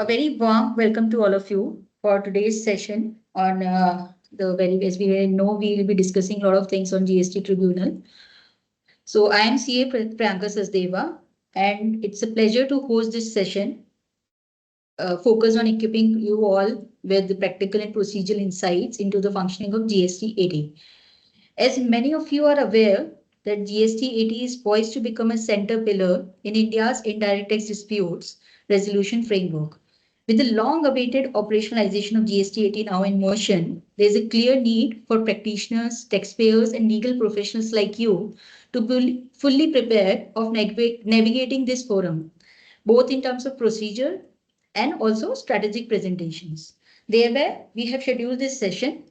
A very warm welcome to all of you for today's session on as we know, we will be discussing a lot of things on GST Tribunal. So I am CA Priyanka Sasdeva, and it's a pleasure to host this session focused on equipping you all with the practical and procedural insights into the functioning of GST 80. As many of you are aware, that GST 80 is poised to become a center pillar in India's indirect tax disputes resolution framework. With the long-awaited operationalization of GST 80 now in motion, there is a clear need for practitioners, taxpayers, and legal professionals like you to be fully prepared of navigating this forum, both in terms of procedure and also strategic presentations. Thereby, we have scheduled this session.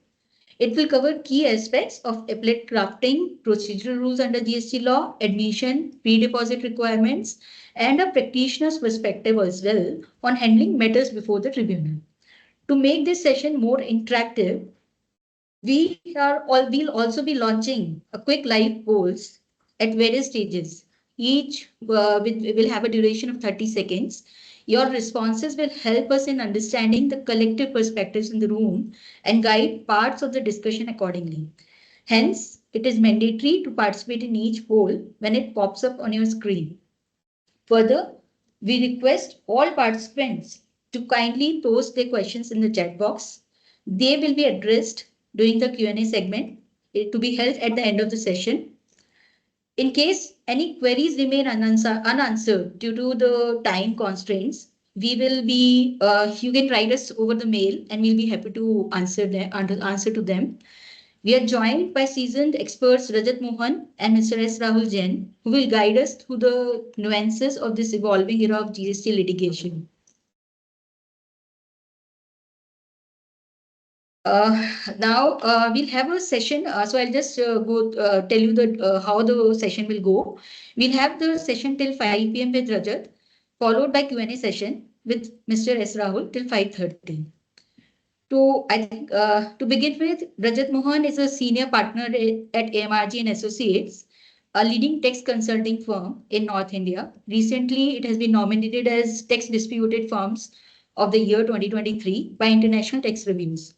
It will cover key aspects of appellate crafting, procedural rules under GST law, admission, pre-deposit requirements, and a practitioner's perspective as well on handling matters before the tribunal. To make this session more interactive, we'll also be launching a quick live polls at various stages. Each will have a duration of 30 seconds. Your responses will help us in understanding the collective perspectives in the room and guide parts of the discussion accordingly. Hence, it is mandatory to participate in each poll when it pops up on your screen. Further, we request all participants to kindly post their questions in the chat box. They will be addressed during the Q&A segment to be held at the end of the session. In case any queries remain unanswered due to the time constraints, you can write us over the mail and we'll be happy to answer to them. We are joined by seasoned experts Rajat Mohan and Mr. S Rahul Jain, who will guide us through the nuances of this evolving era of GST litigation. We'll have a session. So I'll just tell you how the session will go. We'll have the session till 5 p.m. with Rajat, followed by Q&A session with Mr. S Rahul till 5:30. To begin with, Rajat Mohan is a senior partner at AMRG and Associates, a leading tax consulting firm in North India. Recently, it has been nominated as Tax Disputed Firms of the Year 2023 by International Tax Reviews.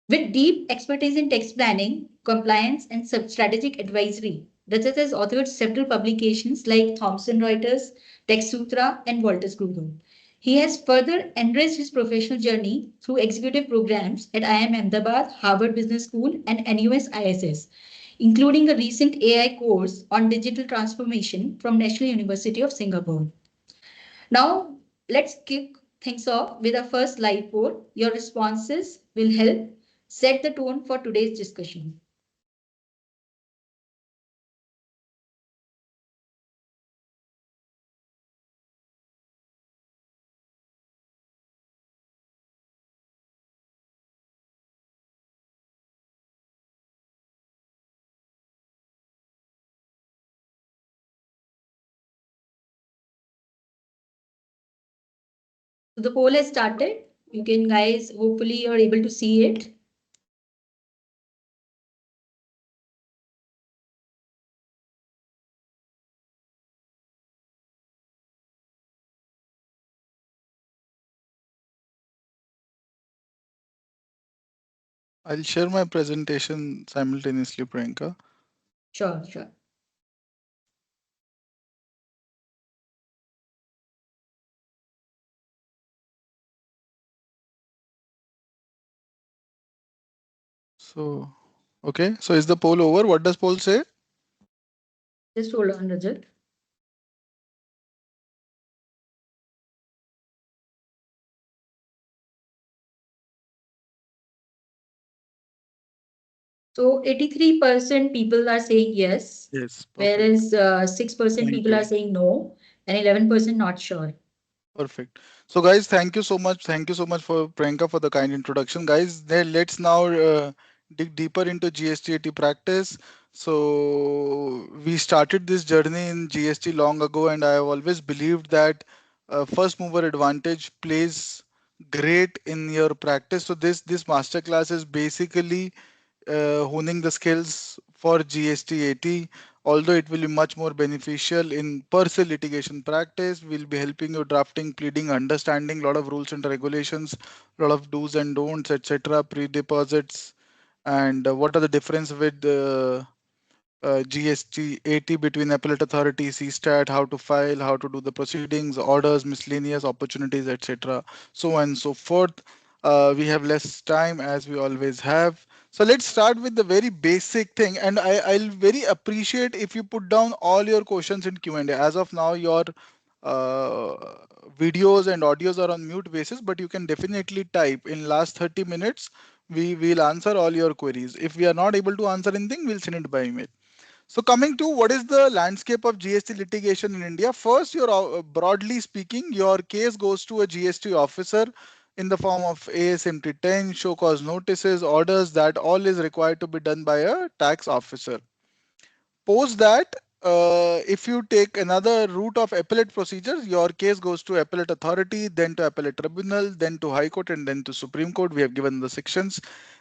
With deep expertise in tax planning, compliance, and strategic advisory, Rajat has authored several publications like Thomson Reuters, Tax Sutra, and Walters Google. He has further enriched his professional journey through executive programs at IIM Ahmedabad, Harvard Business School, and NUS ISS, including a recent AI course on digital transformation from National University of Singapore. Now, let's kick things off with our first live poll. Your responses will help set the tone for today's discussion. So the poll has started. You can guys, hopefully you're able to see it. I'll share my presentation simultaneously, Priyanka. Sure, sure. So, okay. So is the poll over? What does poll say? Just hold on, Rajat. So 83% people are saying yes, Yes, perfect. whereas 6% Thank people are you. saying no, and 11% not sure. Perfect. So, guys, thank you so much. Thank you so much for Priyanka for the kind introduction, guys. Then let's now dig deeper into GST practice. So, we started this journey in GST long ago, and I have always believed that first mover advantage plays great in your practice. So, this masterclass is basically honing the skills for GST 80 Although it will be much more beneficial in per se litigation practice, we'll be helping you drafting, pleading, understanding a lot of rules and regulations, a lot of do's and don'ts, etc., pre-deposits, and what are the difference with GST AT between appellate authority, CSTAT, how to file, how to do the proceedings, orders, miscellaneous opportunities, etc. So on and so forth. We have less time as we always have. So let's start with the very basic thing, and I'll very appreciate if you put down all your questions in Q&A. As of now, your uh, videos and audios are on mute basis, but you can definitely type in last 30 minutes. We will answer all your queries. If we are not able to answer anything, we'll send it by email. So coming to what is the landscape of GST litigation in India? First, you're broadly speaking, your case goes to a GST officer in the form of ASMT 10, show cause notices, orders, that all is required to be done by a tax officer. Post that, if you take another route of appellate procedures, your case goes to appellate authority, then to appellate tribunal, then to high court, and then to Supreme Court. We have given the sections.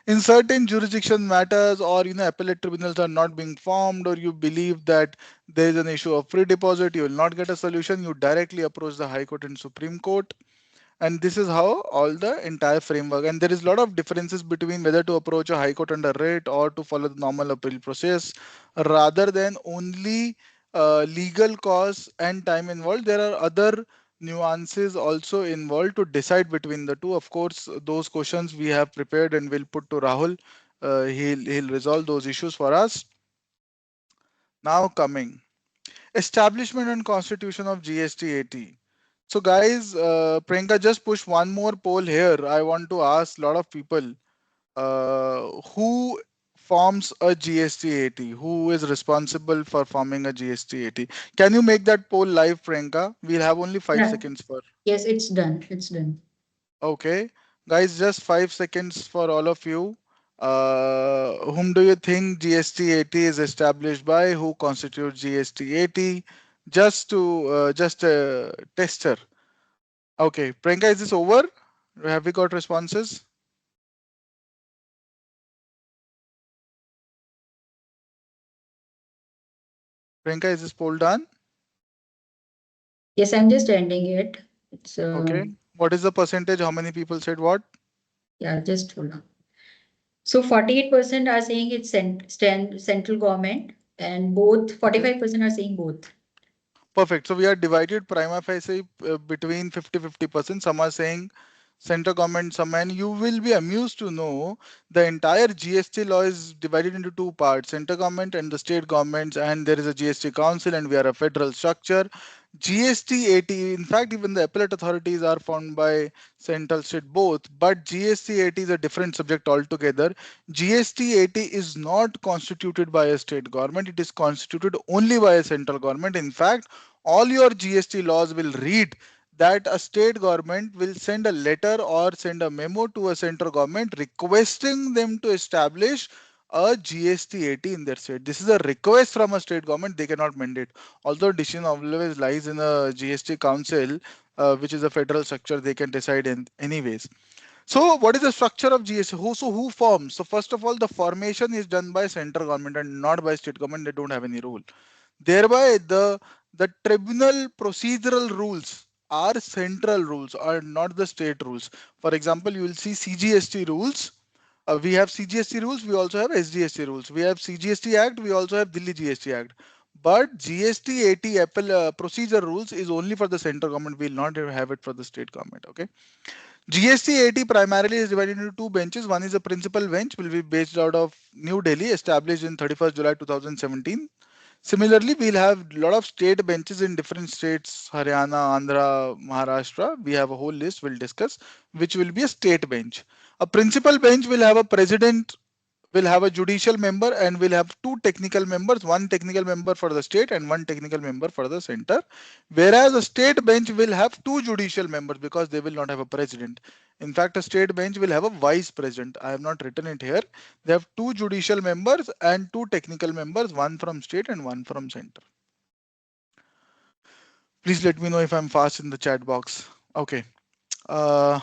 In certain jurisdiction matters, or appellate tribunals are not being formed, or you believe that there is an issue of free deposit, you will not get a solution. You directly approach the high court and Supreme Court, and this is how all the entire framework. And there is a lot of differences between whether to approach a high court under writ or to follow the normal appeal process, rather than only legal costs and time involved. There are other nuances also involved to decide between the two. Of course, those questions we have prepared and will put to Rahul. He'll resolve those issues for us. Now coming establishment and constitution of GSTAT. So guys, Priyanka just push one more poll here. I want to ask a lot of people who forms a GSTAT, who is responsible for forming a GSTAT. Can you make that poll live, Priyanka? We'll have only 5 seconds for. Yes, it's done. It's done. Okay, guys, just 5 seconds for all of you. Whom do you think GST80 is established by? Who constitutes GST80? Just to just a tester. Okay, Priyanka, is this over? Have we got responses? Priyanka, is this poll done? Yes, I'm just ending it. It's Okay. What is the percentage? How many people said what? yeah, just hold on. So 48% are saying it's central government, and both Okay. 45% are saying both. Perfect. So we are divided prima facie between 50-50%. Some are saying central government, some, and you will be amused to know the entire GST law is divided into two parts, central government and the state governments, and there is a GST council, and we are a federal structure. GST80, in fact, even the appellate authorities are formed by central state both, but GST80 is a different subject altogether. GST80 is not constituted by a state government, it is constituted only by a central government. In fact, all your GST laws will read that a state government will send a letter or send a memo to a central government requesting them to establish a GST80 in their state. This is a request from a state government, they cannot mandate. Although decision always lies in a GST council, which is a federal structure, they can decide in anyways. So what is the structure of GST? Who forms? So first of all, the formation is done by central government and not by state government. They don't have any rule. Thereby, the tribunal procedural rules are central rules, are not the state rules. For example, you will see CGST rules. We have CGST rules. We also have SGST rules. We have CGST Act. We also have Delhi GST Act. But GST 80 Apple procedure rules is only for the central government. We will not have it for the state government. Okay. GST 80 primarily is divided into two benches. One is a principal bench, will be based out of New Delhi, established in 31st July 2017. Similarly, we'll have a lot of state benches in different states, Haryana, Andhra, Maharashtra. We have a whole list we'll discuss, which will be a state bench. A principal bench will have a president, will have a judicial member, and will have two technical members, one technical member for the state and one technical member for the center. Whereas a state bench will have two judicial members because they will not have a president. In fact, a state bench will have a vice president. I have not written it here. They have two judicial members and two technical members, one from state and one from center. Please let me know if I'm fast in the chat box. Okay. Uh,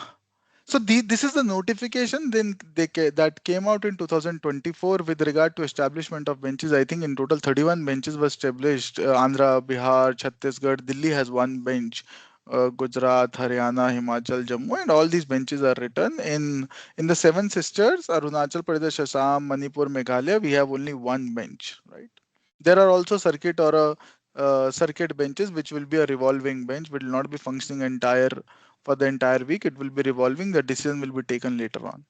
So this is the notification then that came out in 2024 with regard to establishment of benches. I think in total 31 benches were established. Andhra, Bihar, Chhattisgarh, Delhi has one bench. Gujarat, Haryana, Himachal, Jammu, and all these benches are written in the seven sisters, Arunachal Pradesh, Assam, Manipur, Meghalaya. We have only one bench, right? There are also circuit or a circuit benches which will be a revolving bench, will not be functioning entire for the entire week. It will be revolving. The decision will be taken later on.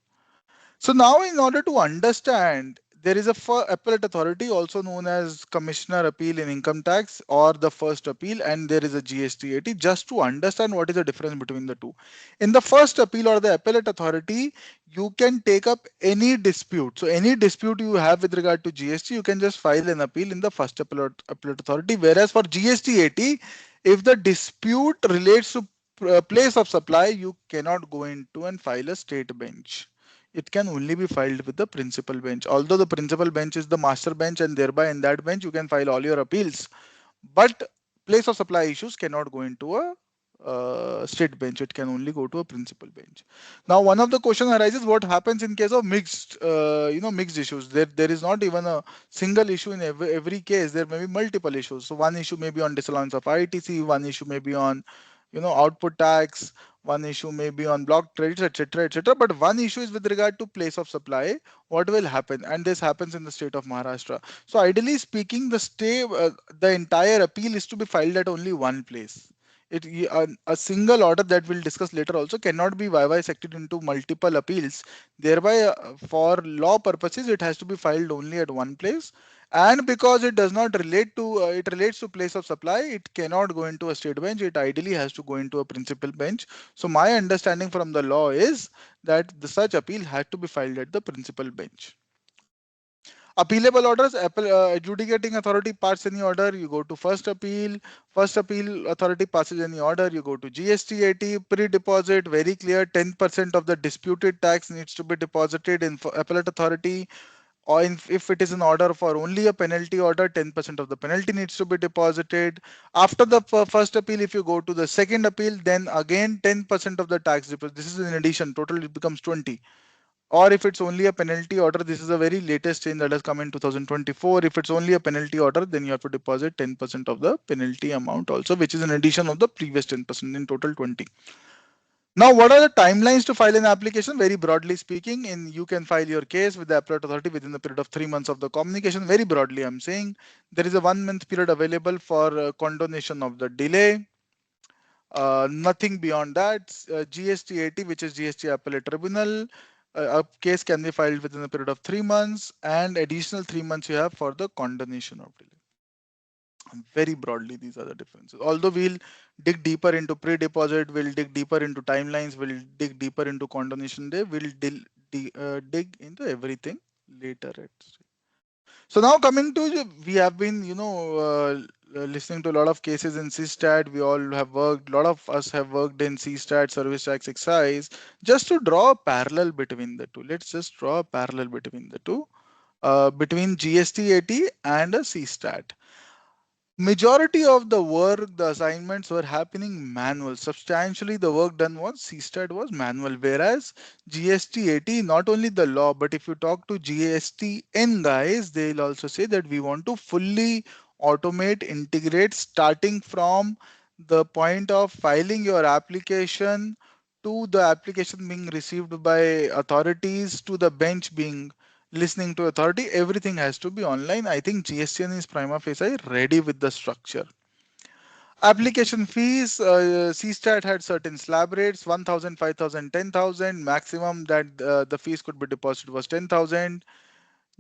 So now, in order to understand, there is a appellate authority, also known as Commissioner Appeal in Income Tax or the First Appeal, and there is a GSTAT. Just to understand what is the difference between the two. In the First Appeal or the Appellate Authority, you can take up any dispute. So any dispute you have with regard to GST, you can just file an appeal in the First Appellate Authority. Whereas for GSTAT, if the dispute relates to place of supply, you cannot go into and file a state bench. It can only be filed with the principal bench. Although the principal bench is the master bench, and thereby in that bench you can file all your appeals, but place of supply issues cannot go into a state bench. It can only go to a principal bench. Now, one of the question arises: what happens in case of mixed issues? There is not even a single issue in every case. There may be multiple issues. So one issue may be on disallowance of ITC, one issue may be on output tax, one issue may be on block credits, etc., etc. But one issue is with regard to place of supply. What will happen? And this happens in the state of Maharashtra. So ideally speaking, the entire appeal is to be filed at only one place. A single order that we'll discuss later also cannot be bisected into multiple appeals. Thereby, for law purposes, it has to be filed only at one place. And because it does not relate to, it relates to place of supply, it cannot go into a state bench. It ideally has to go into a principal bench. So my understanding from the law is that the such appeal had to be filed at the principal bench. Appealable orders, adjudicating authority passes any order, you go to first appeal. First appeal authority passes any order, you go to GSTAT. Pre-deposit, very clear, 10% of the disputed tax needs to be deposited in appellate authority. Or if it is an order for only a penalty order, 10% of the penalty needs to be deposited. After the first appeal, if you go to the second appeal, then again 10% of the tax deposit. This is in addition, total it becomes 20. Or if it's only a penalty order, this is a very latest change that has come in 2024. If it's only a penalty order, then you have to deposit 10% of the penalty amount also, which is an addition of the previous 10%, in total 20. Now, what are the timelines to file an application? Very broadly speaking, you can file your case with the appellate authority within the period of 3 months of the communication. Very broadly, I'm saying there is a 1 month period available for condonation of the delay. Nothing beyond that. GSTAT, which is GST Appellate Tribunal, a case can be filed within a period of 3 months, and additional 3 months you have for the condonation of delay. Very broadly, these are the differences. Although we'll dig deeper into pre-deposit, we'll dig deeper into timelines, we'll dig deeper into condonation day, we'll dig into everything later. So now coming to, we have been, listening to a lot of cases in CSTAT. We all have worked, a lot of us have worked in CSTAT, service tax excise. Just to draw a parallel between the two, let's just draw a parallel between the two, between GSTAT and a CSTAT. Majority of the work, the assignments were happening manual. Substantially, the work done was CSTAT was manual, whereas GST 80, not only the law, but if you talk to GSTN guys, they'll also say that we want to fully automate, integrate, starting from the point of filing your application to the application being received by authorities to the bench being listening to authority. Everything has to be online. I think GSTN is prima facie ready with the structure. Application fees, CSTAT had certain slab rates: 1,000, 5,000, 10,000. Maximum that the fees could be deposited was 10,000.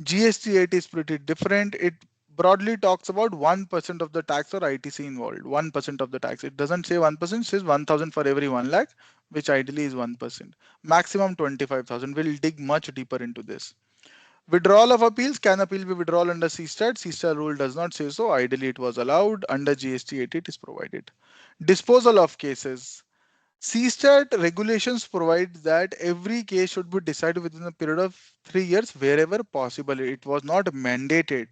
GST 80 is pretty different. It broadly talks about 1% of the tax or ITC involved. 1% of the tax. It doesn't say 1%, it says 1,000 for every 1 lakh, which ideally is 1%. Maximum 25,000. We'll dig much deeper into this. Withdrawal of appeals. Can appeal be withdrawal under CSTAT? CSTAT rule does not say so. Ideally, it was allowed. Under GST 80, it is provided. Disposal of cases. CSTAT regulations provide that every case should be decided within a period of 3 years wherever possible. It was not mandated.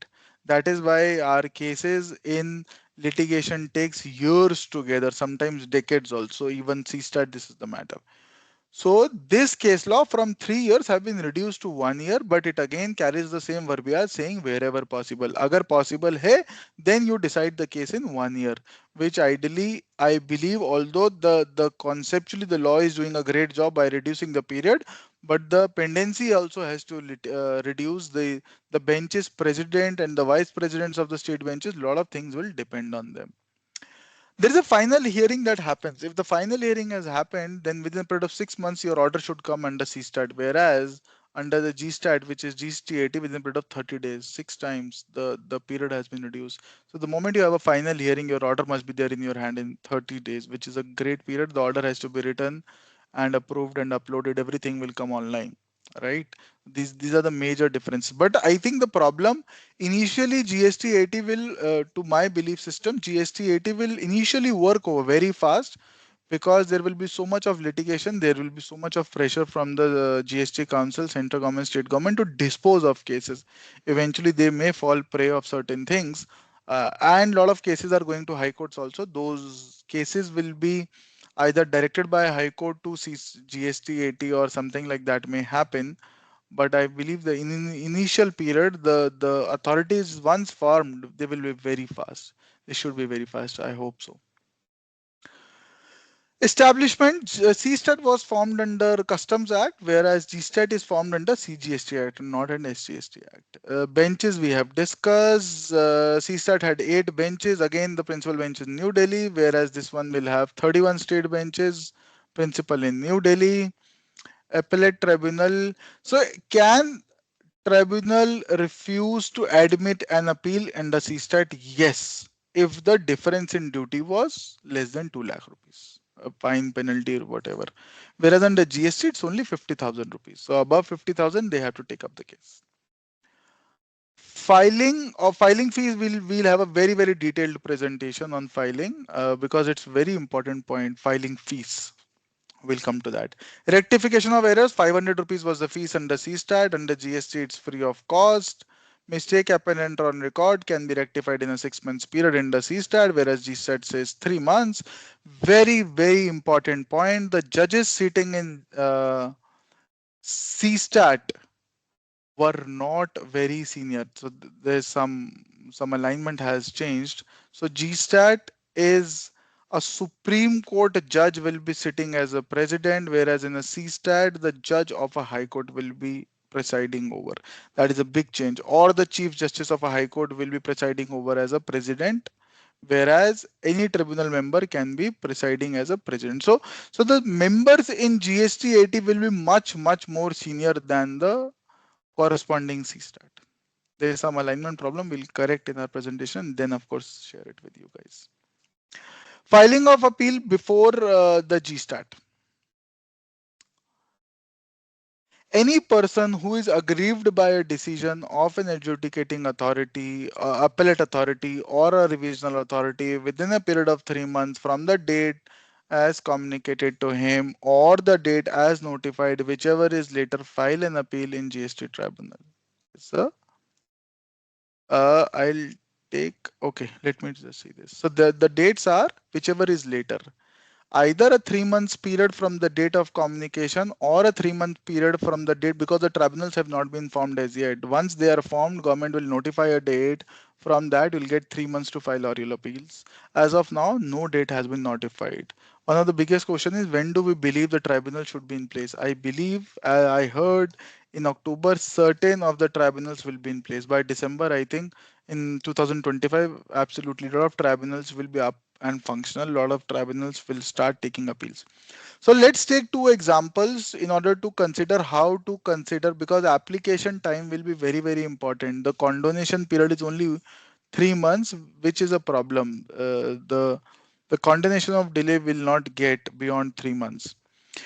That is why our cases in litigation takes years together, sometimes decades also. Even CSTAT, this is the matter. So this case law from 3 years have been reduced to 1 year, but it again carries the same verbiage saying wherever possible. Agar possible hai, then you decide the case in 1 year, which ideally I believe, although the conceptually the law is doing a great job by reducing the period, but the pendency also has to reduce the benches president and the vice presidents of the state benches. A lot of things will depend on them. There is a final hearing that happens. If the final hearing has happened, then within a period of 6 months, your order should come under CSTAT. Whereas under the GSTAT, which is GST 80, within a period of 30 days, 6 times the period has been reduced. So the moment you have a final hearing, your order must be there in your hand in 30 days, which is a great period. The order has to be written and approved and uploaded. Everything will come online, right? These are the major differences. But I think the problem initially GST 80 will, to my belief system, GST 80 will initially work over very fast because there will be so much of litigation, there will be so much of pressure from the GST council, central government, state government to dispose of cases. Eventually they may fall prey of certain things, and a lot of cases are going to high courts also. Those cases will be either directed by high court to GST 80 or something like that may happen. But I believe the initial period, the authorities once formed, they will be very fast. They should be very fast. I hope so. Establishment, CSTAT was formed under Customs Act, whereas GSTAT is formed under CGST Act, not an SGST Act. Benches we have discussed. CSTAT had 8 benches. Again, the principal bench in New Delhi, whereas this one will have 31 state benches. Principal in New Delhi. Appellate Tribunal. So, can tribunal refuse to admit an appeal under CSTAT? Yes, if the difference in duty was less than 2 lakh rupees, a fine, penalty or whatever. Whereas under GST, it's only 50,000 rupees. So above 50,000, they have to take up the case. Filing fees, we'll have a very detailed presentation on filing, because it's very important point. Filing fees. We'll come to that. Rectification of errors, 500 rupees was the fees under CSTAT. Under GST, it's free of cost. Mistake apparent on record can be rectified in a 6 months period under CSTAT, whereas GSTAT says 3 months. Very important point. The judges sitting in CSTAT were not very senior. So there's some alignment has changed. So GSTAT is a Supreme Court judge will be sitting as a president, whereas in a CSTAT, the judge of a high court will be presiding over. That is a big change. Or the Chief Justice of a high court will be presiding over as a president, whereas any tribunal member can be presiding as a president. So the members in GST 80 will be much more senior than the corresponding CSTAT. There is some alignment problem. We'll correct in our presentation. Then, of course, share it with you guys. Filing of appeal before the GSTAT. Any person who is aggrieved by a decision of an adjudicating authority, appellate authority, or a revisional authority within a period of 3 months from the date as communicated to him or the date as notified, whichever is later, file an appeal in GST tribunal. So I'll take, okay, let me just see this. So the dates are whichever is later. Either a 3 months period from the date of communication or a 3 month period from the date, because the tribunals have not been formed as yet. Once they are formed, government will notify a date. From that, you'll get 3 months to file oral appeals. As of now, no date has been notified. One of the biggest question is, when do we believe the tribunal should be in place? I believe, I heard in October, certain of the tribunals will be in place. By December, I think in 2025, absolutely, a lot of tribunals will be up and functional. A lot of tribunals will start taking appeals. So let's take 2 examples in order to consider how to consider, because application time will be very important. The condonation period is only 3 months, which is a problem. The condonation of delay will not get beyond 3 months.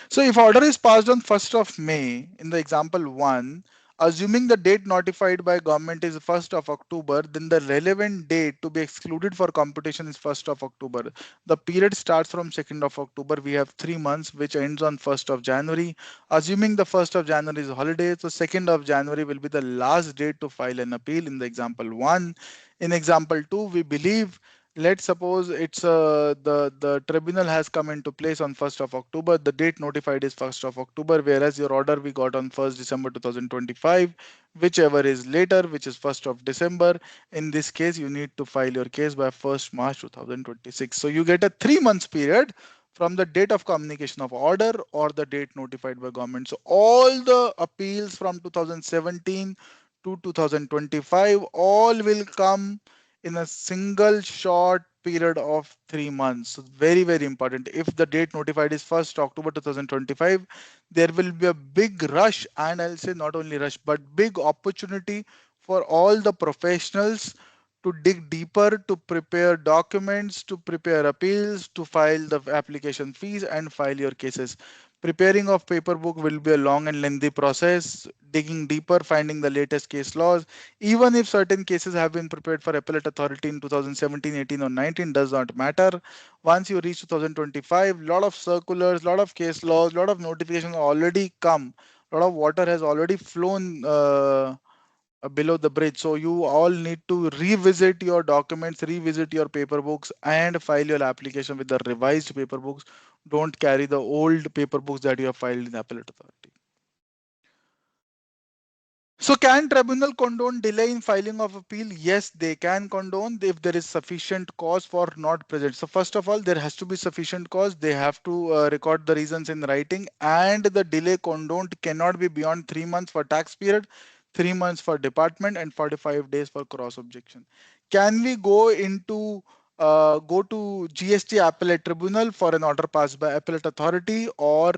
So if order is passed on 1st of May in the example 1, assuming the date notified by government is 1st of October, then the relevant date to be excluded for computation is 1st of October. The period starts from 2nd of October. We have 3 months which ends on 1st of January. Assuming the 1st of January is a holiday, so 2nd of January will be the last date to file an appeal in the example 1. In example 2, we believe let's suppose it's the tribunal has come into place on 1st of October. The date notified is 1st of October, whereas your order we got on 1st December 2025, whichever is later, which is 1st of December. In this case, you need to file your case by 1st March 2026. So you get a 3 months period from the date of communication of order or the date notified by government. So all the appeals from 2017 to 2025 all will come in a single short period of 3 months. So very, very important. If the date notified is 1st October 2025, there will be a big rush, and I'll say not only rush, but big opportunity for all the professionals to dig deeper, to prepare documents, to prepare appeals, to file the application fees and file your cases. Preparing of paper book will be a long and lengthy process, digging deeper, finding the latest case laws. Even if certain cases have been prepared for appellate authority in 2017, 18 or 19, does not matter. Once you reach 2025, lot of circulars, lot of case laws, lot of notifications already come. Lot of water has already flown below the bridge. So you all need to revisit your documents, revisit your paper books, and file your application with the revised paper books. Don't carry the old paper books that you have filed in the appellate authority. So can tribunal condone delay in filing of appeal? Yes, they can condone if there is sufficient cause for not present. So first of all, there has to be sufficient cause. They have to record the reasons in writing, and the delay condoned cannot be beyond 3 months for tax period, 3 months for department, and 45 days for cross objection. Can we go to GST Appellate Tribunal for an order passed by appellate authority or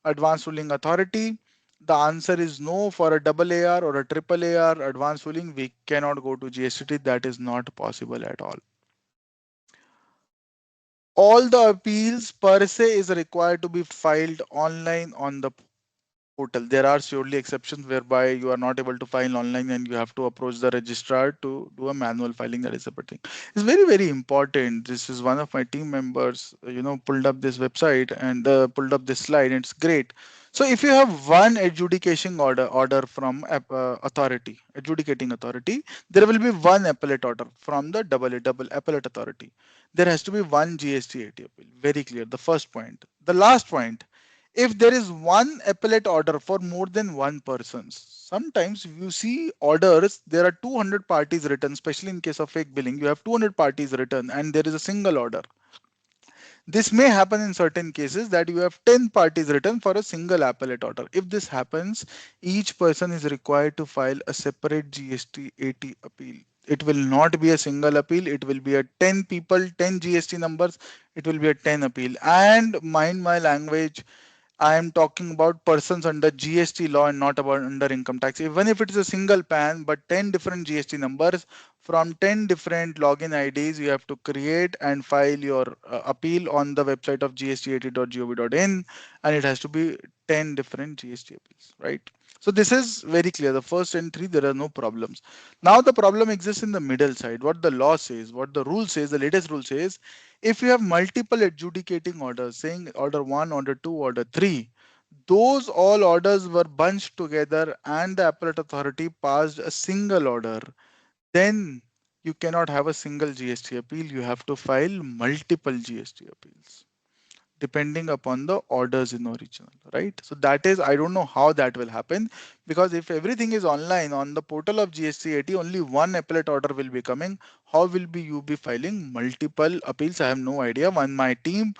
advanced ruling authority? The answer is no. For a double AR or a triple AR advanced ruling, we cannot go to GST. That is not possible at all. All the appeals per se is required to be filed online on the portal. There are surely exceptions whereby you are not able to file online and you have to approach the registrar to do a manual filing. That is separate thing. It's very, very important. This is one of my team members, pulled up this website and pulled up this slide. It's great. So if you have one adjudication order from adjudicating authority, there will be one appellate order from the double appellate authority. There has to be one GST appeal. Very clear. The first point. The last point, if there is one appellate order for more than one person, sometimes you see orders, there are 200 parties written, especially in case of fake billing, you have 200 parties written and there is a single order. This may happen in certain cases that you have 10 parties written for a single appellate order. If this happens, each person is required to file a separate GST-AT appeal. It will not be a single appeal. It will be a 10 people, 10 GST numbers. It will be a 10 appeal. And mind my language, I am talking about persons under GST law and not about under income tax. Even if it is a single PAN, but 10 different GST numbers from 10 different login IDs, you have to create and file your appeal on the website of gst80.gov.in, and it has to be 10 different GST appeals, right? So this is very clear. The first and three, there are no problems. Now the problem exists in the middle side. What the law says, what the rule says, the latest rule says, if you have multiple adjudicating orders, saying order 1, order 2, order 3, those all orders were bunched together and the appellate authority passed a single order, then you cannot have a single GST appeal. You have to file multiple GST appeals depending upon the orders in original, right? So that is, I don't know how that will happen, because if everything is online on the portal of GST-AT, only one appellate order will be coming. How will be you be filing multiple appeals? I have no idea. When my team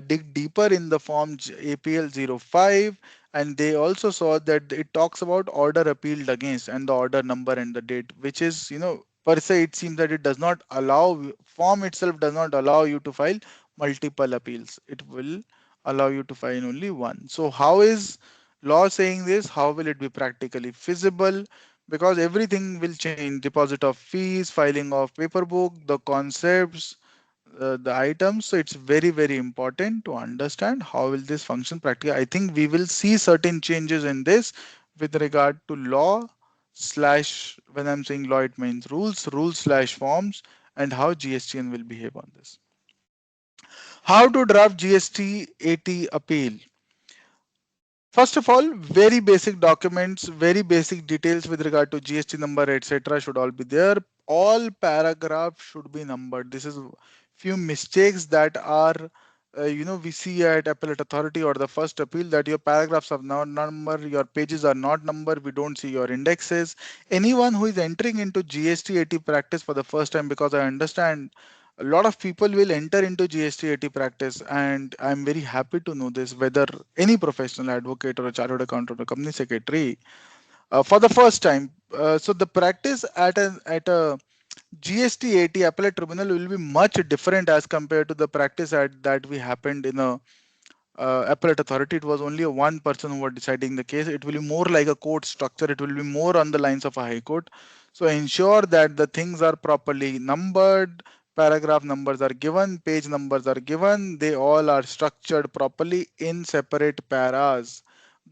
dig deeper in the form APL 05, and they also saw that it talks about order appealed against and the order number and the date, which is, per se, it seems that it does not allow, form itself does not allow you to file multiple appeals. It will allow you to file only one. So how is law saying this? How will it be practically feasible? Because everything will change: deposit of fees, filing of paper book, the concepts, the items. So it's very, very important to understand how will this function practically. I think we will see certain changes in this with regard to law slash, when I'm saying law, it means rules slash forms, and how GSTN will behave on this. How to draft GST AT appeal? First of all, very basic documents, very basic details with regard to GST number, etc. should all be there. all paragraphs should be numbered. This is few mistakes that are we see at appellate authority or the first appeal, that your paragraphs are not numbered, your pages are not numbered, we don't see your indexes. Anyone who is entering into GST 80 practice for the first time, because I understand a lot of people will enter into GST 80 practice, and I'm very happy to know this, whether any professional advocate or a chartered accountant or company secretary for the first time. So the practice at a GST 80 Appellate Tribunal will be much different as compared to the practice that we happened in a appellate authority. It was only a one person who was deciding the case. It will be more like a court structure. It will be more on the lines of a high court. So ensure that the things are properly numbered, paragraph numbers are given, page numbers are given, they all are structured properly in separate paras.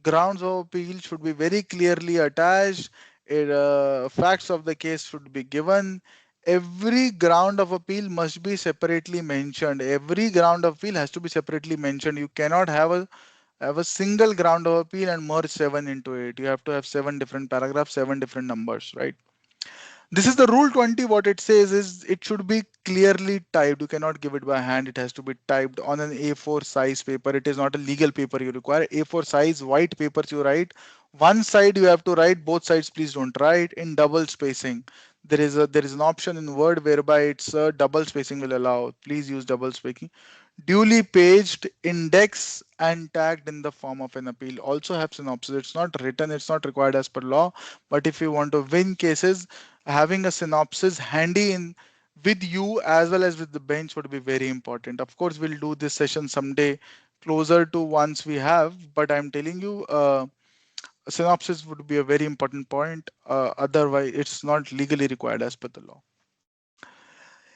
Grounds of appeal should be very clearly attached. Facts of the case should be given. Every ground of appeal must be separately mentioned. Every ground of appeal has to be separately mentioned. You cannot have a single ground of appeal and merge seven into it. You have to have seven different paragraphs, seven different numbers, right? This is the rule 20. What it says is it should be clearly typed. You cannot give it by hand. It has to be typed on an A4 size paper. It is not a legal paper you require. A4 size white papers you write. One side you have to write, both sides please don't write in double spacing. There is an option in Word whereby it's double spacing will allow. Please use double spacing. Duly paged, indexed, and tagged in the form of an appeal. Also have synopsis. It's not written, it's not required as per law. But if you want to win cases, having a synopsis handy in with you as well as with the bench would be very important. Of course, we'll do this session someday closer to once we have, but I'm telling you, a synopsis would be a very important point. Otherwise, it's not legally required as per the law.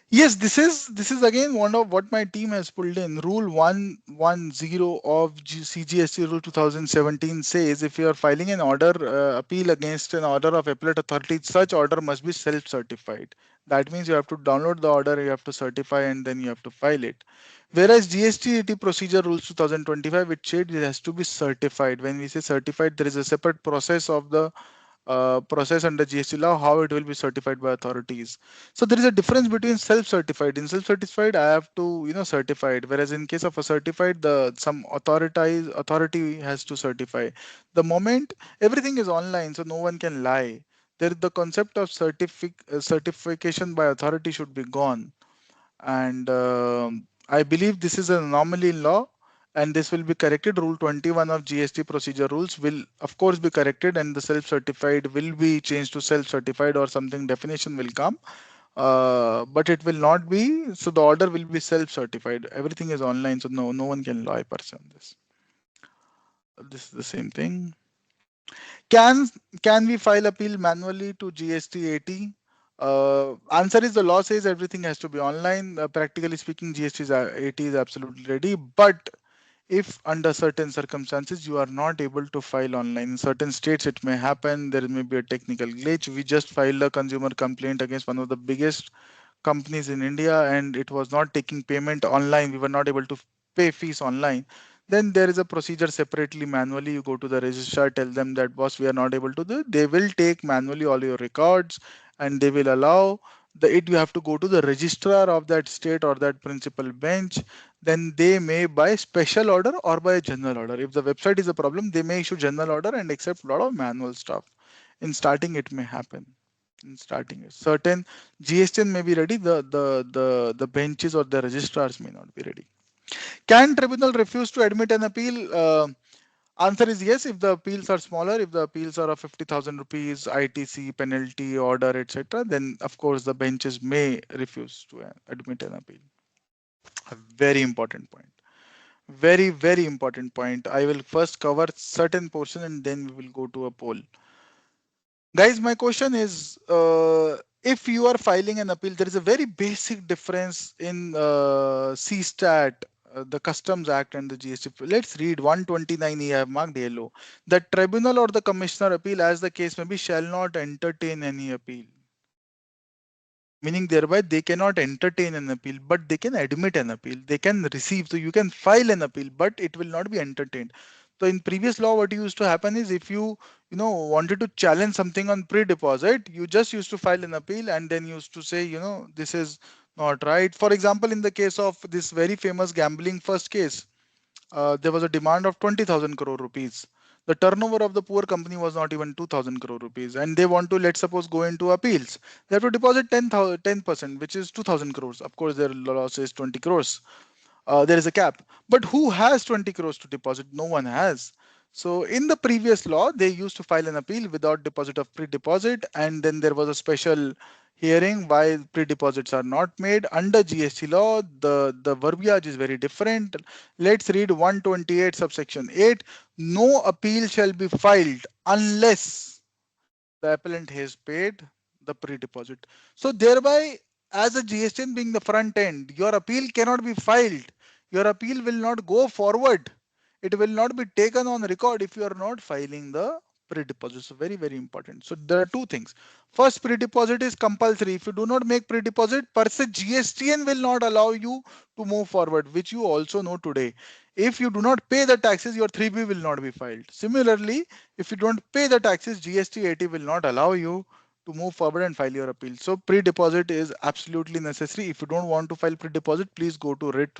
Yes, this is again one of what my team has pulled in. Rule 110 of CGST Rule 2017 says if you are filing an order appeal against an order of appellate authority, such order must be self-certified. That means you have to download the order, you have to certify, and then you have to file it. Whereas GST Procedure Rules 2025, it said it has to be certified. When we say certified, there is a separate process of the process under GST law, how it will be certified by authorities. So there is a difference between self-certified. In self-certified, I have to, certify it. Whereas in case of a certified, the some authority has to certify. The moment everything is online, so no one can lie. There, the concept of certification by authority should be gone. And I believe this is an anomaly in law, and this will be corrected. Rule 21 of GST procedure rules will of course be corrected, and the self-certified will be changed to self-certified or something definition will come. But it will not be, so the order will be self-certified. Everything is online, so no one can lie per se on this. This is the same thing. Can can we file appeal manually to GST 80? Answer is the law says everything has to be online. Practically speaking, GST 80 is absolutely ready. But if under certain circumstances you are not able to file online, in certain states it may happen. There may be a technical glitch. We just filed a consumer complaint against one of the biggest companies in India, and it was not taking payment online. We were not able to pay fees online. Then there is a procedure separately manually. You go to the registrar, tell them that boss, we are not able to do it. They will take manually all your records, and they will allow the it. You have to go to the registrar of that state or that principal bench. Then they may by special order or by general order. If the website is a problem, they may issue general order and accept a lot of manual stuff. In starting, it may happen. In starting, certain GSTN may be ready, the benches or the registrars may not be ready. Can tribunal refuse to admit an appeal? Answer is yes, if the appeals are smaller, if the appeals are of 50,000 rupees, ITC, penalty, order, etc., then of course the benches may refuse to admit an appeal. A very important point. Very important point. I will first cover certain portion and then we will go to a poll. Guys, my question is, if you are filing an appeal, there is a very basic difference in CSTAT, the Customs Act and the GST. Let's read 129E. I have marked yellow. The tribunal or the commissioner appeal, as the case may be, shall not entertain any appeal. Meaning thereby they cannot entertain an appeal, but they can admit an appeal. They can receive. So you can file an appeal, but it will not be entertained. So in previous law, what used to happen is if you wanted to challenge something on pre-deposit, you just used to file an appeal and then used to say, this is not right. For example, in the case of this very famous gambling first case, there was a demand of 20,000 crore rupees. The turnover of the poor company was not even 2,000 crore rupees, and they want to, let's suppose, go into appeals. They have to deposit 10%, which is 2,000 crores. Of course, their loss is 20 crores. There is a cap. But who has 20 crores to deposit? No one has. So in the previous law, they used to file an appeal without deposit of pre-deposit, and then there was a special hearing why pre-deposits are not made. Under GST law, the verbiage is very different. Let's read 128 subsection 8. No appeal shall be filed unless the appellant has paid the pre-deposit. So thereby, as a GSTN being the front end, your appeal cannot be filed. Your appeal will not go forward. It will not be taken on record if you are not filing the pre-deposit. So very, very important. So there are two things. First, pre-deposit is compulsory. If you do not make pre-deposit, per se GSTN will not allow you to move forward, which you also know today. If you do not pay the taxes, your 3B will not be filed. Similarly, if you don't pay the taxes, GST will not allow you to move forward and file your appeal. So pre-deposit is absolutely necessary. If you don't want to file pre-deposit, please go to writ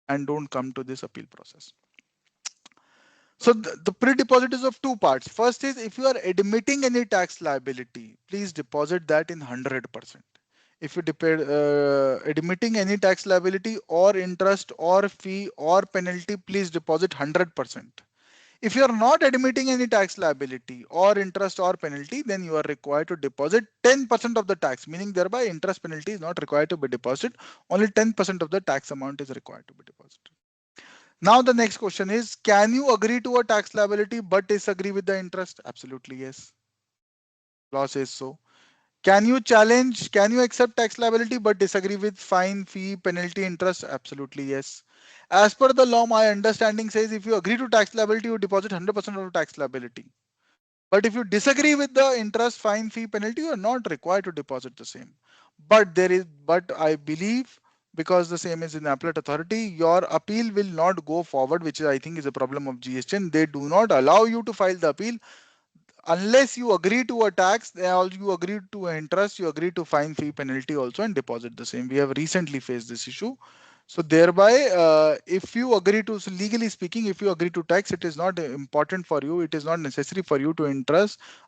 and don't come to this appeal process. So the pre-deposit is of two parts. First is if you are admitting any tax liability, please deposit that in 100%. If you admitting any tax liability or interest or fee or penalty, please deposit 100%. If you are not admitting any tax liability or interest or penalty, then you are required to deposit 10% of the tax, meaning thereby interest penalty is not required to be deposited. Only 10% of the tax amount is required to be deposited. Now the next question is, can you agree to a tax liability but disagree with the interest? Absolutely yes. Law says so. Can you accept tax liability but disagree with fine, fee, penalty, interest? Absolutely yes. As per the law, my understanding says if you agree to tax liability, you deposit 100% of the tax liability. But if you disagree with the interest, fine, fee, penalty, you are not required to deposit the same. But I believe because the same is in appellate authority, your appeal will not go forward, which I think is a problem of GST. They do not allow you to file the appeal unless you agree to a tax, you agree to an interest, you agree to fine, fee, penalty also and deposit the same. We have recently faced this issue. So thereby, if you agree to, so legally speaking, if you agree to tax, it is not important for you. It is not necessary for you to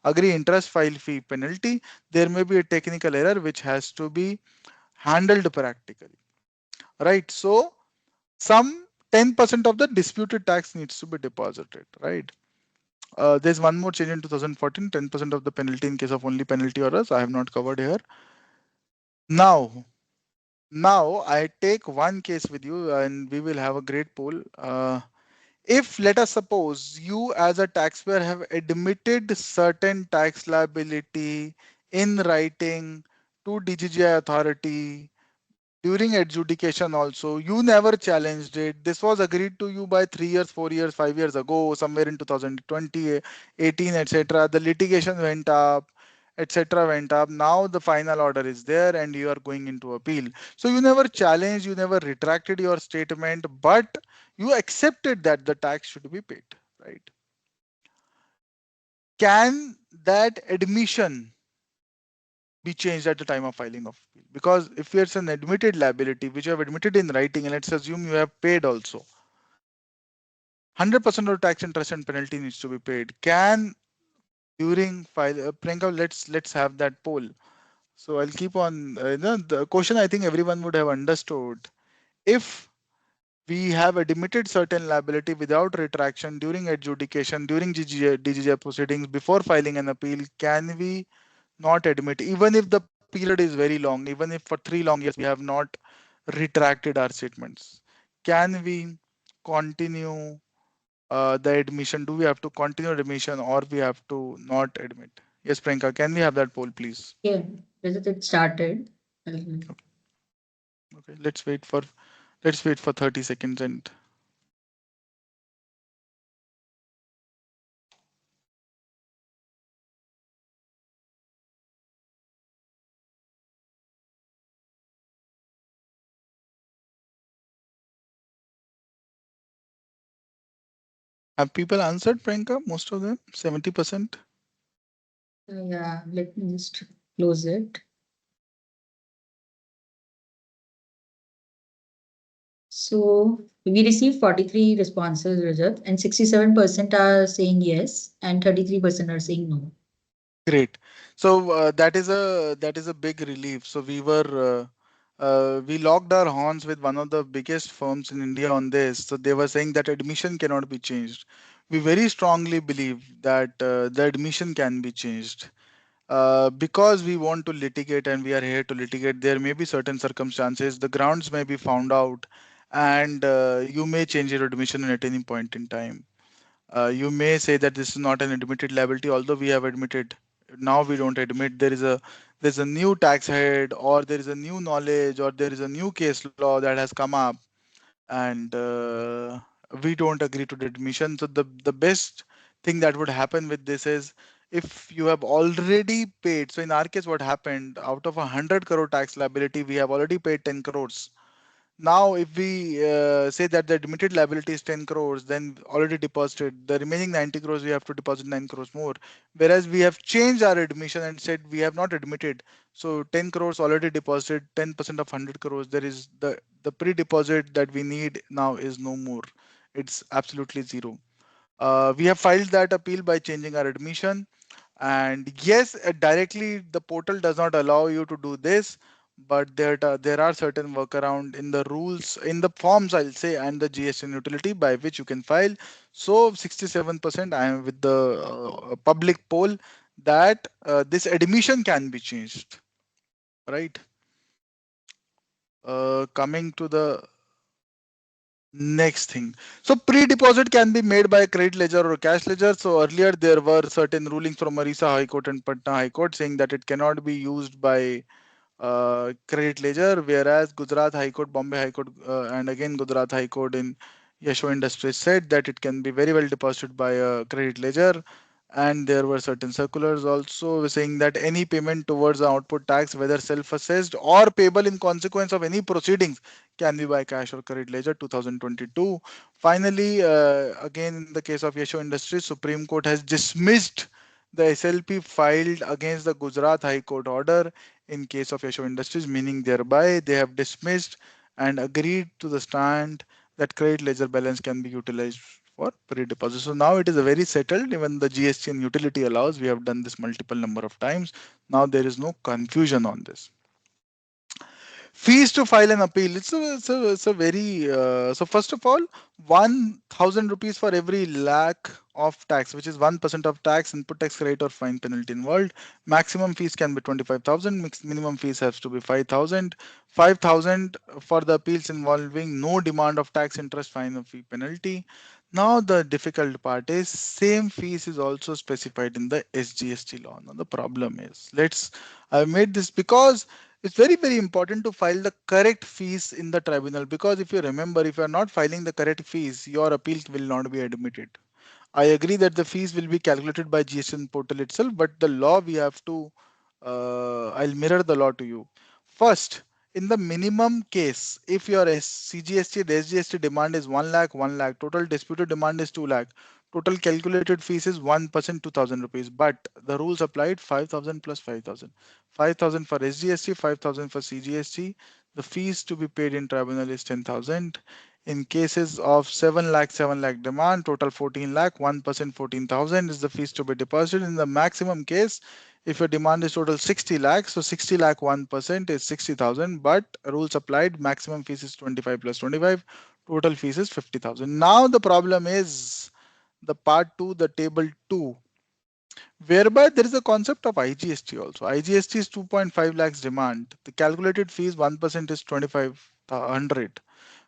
agree interest, file, fee, penalty. There may be a technical error which has to be handled practically, right? So some 10% of the disputed tax needs to be deposited, right? There's one more change in 2014, 10% of the penalty in case of only penalty orders. I have not covered here. Now, now I take one case with you and we will have a great poll. If let us suppose you as a taxpayer have admitted certain tax liability in writing to DGGI authority during adjudication also, you never challenged it. This was agreed to you by 3 years, 4 years, 5 years ago, somewhere in 2020, 18, etc. The litigation went up, etc. went up. Now the final order is there and you are going into appeal. So you never challenged, you never retracted your statement, but you accepted that the tax should be paid, right? Can that admission be changed at the time of filing of appeal? Because if it's an admitted liability which you have admitted in writing, and let's assume you have paid also, 100% of tax, interest and penalty needs to be paid. Can during file, Priyanka, let's have that poll. So I'll keep on. The question I think everyone would have understood. If we have admitted certain liability without retraction during adjudication, during DGI proceedings, before filing an appeal, can we not admit, even if the period is very long, even if for 3 long years we have not retracted our statements, can we continue the admission? Do we have to continue admission or we have to not admit? Yes, Priyanka, can we have that poll, please? Yeah, Rajat, it started. Okay, let's wait for 30 seconds and Have people answered, Priyanka? Most of them, 70%. Yeah, let me just close it. So we received 43 responses, Rajat, and 67% are saying yes, and 33% are saying no. Great. So that is a big relief. So we locked our horns with one of the biggest firms in India on this. So they were saying that admission cannot be changed. We very strongly believe that the admission can be changed. Because we want to litigate and we are here to litigate, there may be certain circumstances, the grounds may be found out, and you may change your admission at any point in time. You may say that this is not an admitted liability, although we have admitted. Now we don't admit there's a new tax head, or there is a new knowledge, or there is a new case law that has come up, and we don't agree to the admission. So the best thing that would happen with this is, if you have already paid. So in our case, what happened, out of 100 crore tax liability, we have already paid 10 crores. Now, if we say that the admitted liability is 10 crores, then already deposited the remaining 90 crores, we have to deposit 9 crores more. Whereas we have changed our admission and said we have not admitted. So 10 crores already deposited, 10% of 100 crores. There is the pre-deposit that we need now is no more. It's absolutely zero. We have filed that appeal by changing our admission. And yes, directly the portal does not allow you to do this, but there are certain workaround in the rules, in the forms, I'll say, and the GST utility by which you can file. So 67% I am with the public poll that this admission can be changed, right? Coming to the next thing. So pre-deposit can be made by credit ledger or cash ledger. So earlier there were certain rulings from Orissa High Court and Patna High Court saying that it cannot be used by credit ledger, whereas Gujarat High Court, Bombay High Court, and again Gujarat High Court in Yasho Industries said that it can be very well deposited by a credit ledger. And there were certain circulars also saying that any payment towards the output tax, whether self-assessed or payable in consequence of any proceedings, can be by cash or credit ledger. 2022. Finally, again in the case of Yasho Industries, Supreme Court has dismissed the SLP filed against the Gujarat High Court order in case of Yasho Industries, meaning thereby they have dismissed and agreed to the stand that credit ledger balance can be utilized for pre-deposit. So now it is a very settled, even the GST and utility allows. We have done this multiple number of times. Now there is no confusion on this. Fees to file an appeal. It's a very so first of all, 1,000 rupees for every lakh of tax, which is 1% of tax, input tax rate or fine penalty involved. Maximum fees can be 25,000. Minimum fees has to be 5,000. 5,000 for the appeals involving no demand of tax, interest, fine or fee penalty. Now the difficult part is same fees is also specified in the SGST law. Now the problem is, I made this because it's very very important to file the correct fees in the tribunal, because if you remember, if you are not filing the correct fees, your appeal will not be admitted. I agree that the fees will be calculated by GST portal itself, but the law we have to, I'll mirror the law to you. First, in the minimum case, if your CGST and SGST demand is 1 lakh, 1 lakh, total disputed demand is 2 lakh, total calculated fees is 1%, 2,000 rupees, but the rules applied 5,000 plus 5,000. 5,000 for SGST, 5,000 for CGST. The fees to be paid in tribunal is 10,000. In cases of 7 lakh, 7 lakh demand, total 14 lakh, 1% 14,000 is the fees to be deposited. In the maximum case, if your demand is total 60 lakhs, so 60 lakh 1% is 60,000, but rules applied, maximum fees is 25 plus 25, total fees is 50,000. Now the problem is the part 2, the table 2, whereby there is a concept of IGST also. IGST is 2.5 lakhs demand. The calculated fees 1% is 2,500.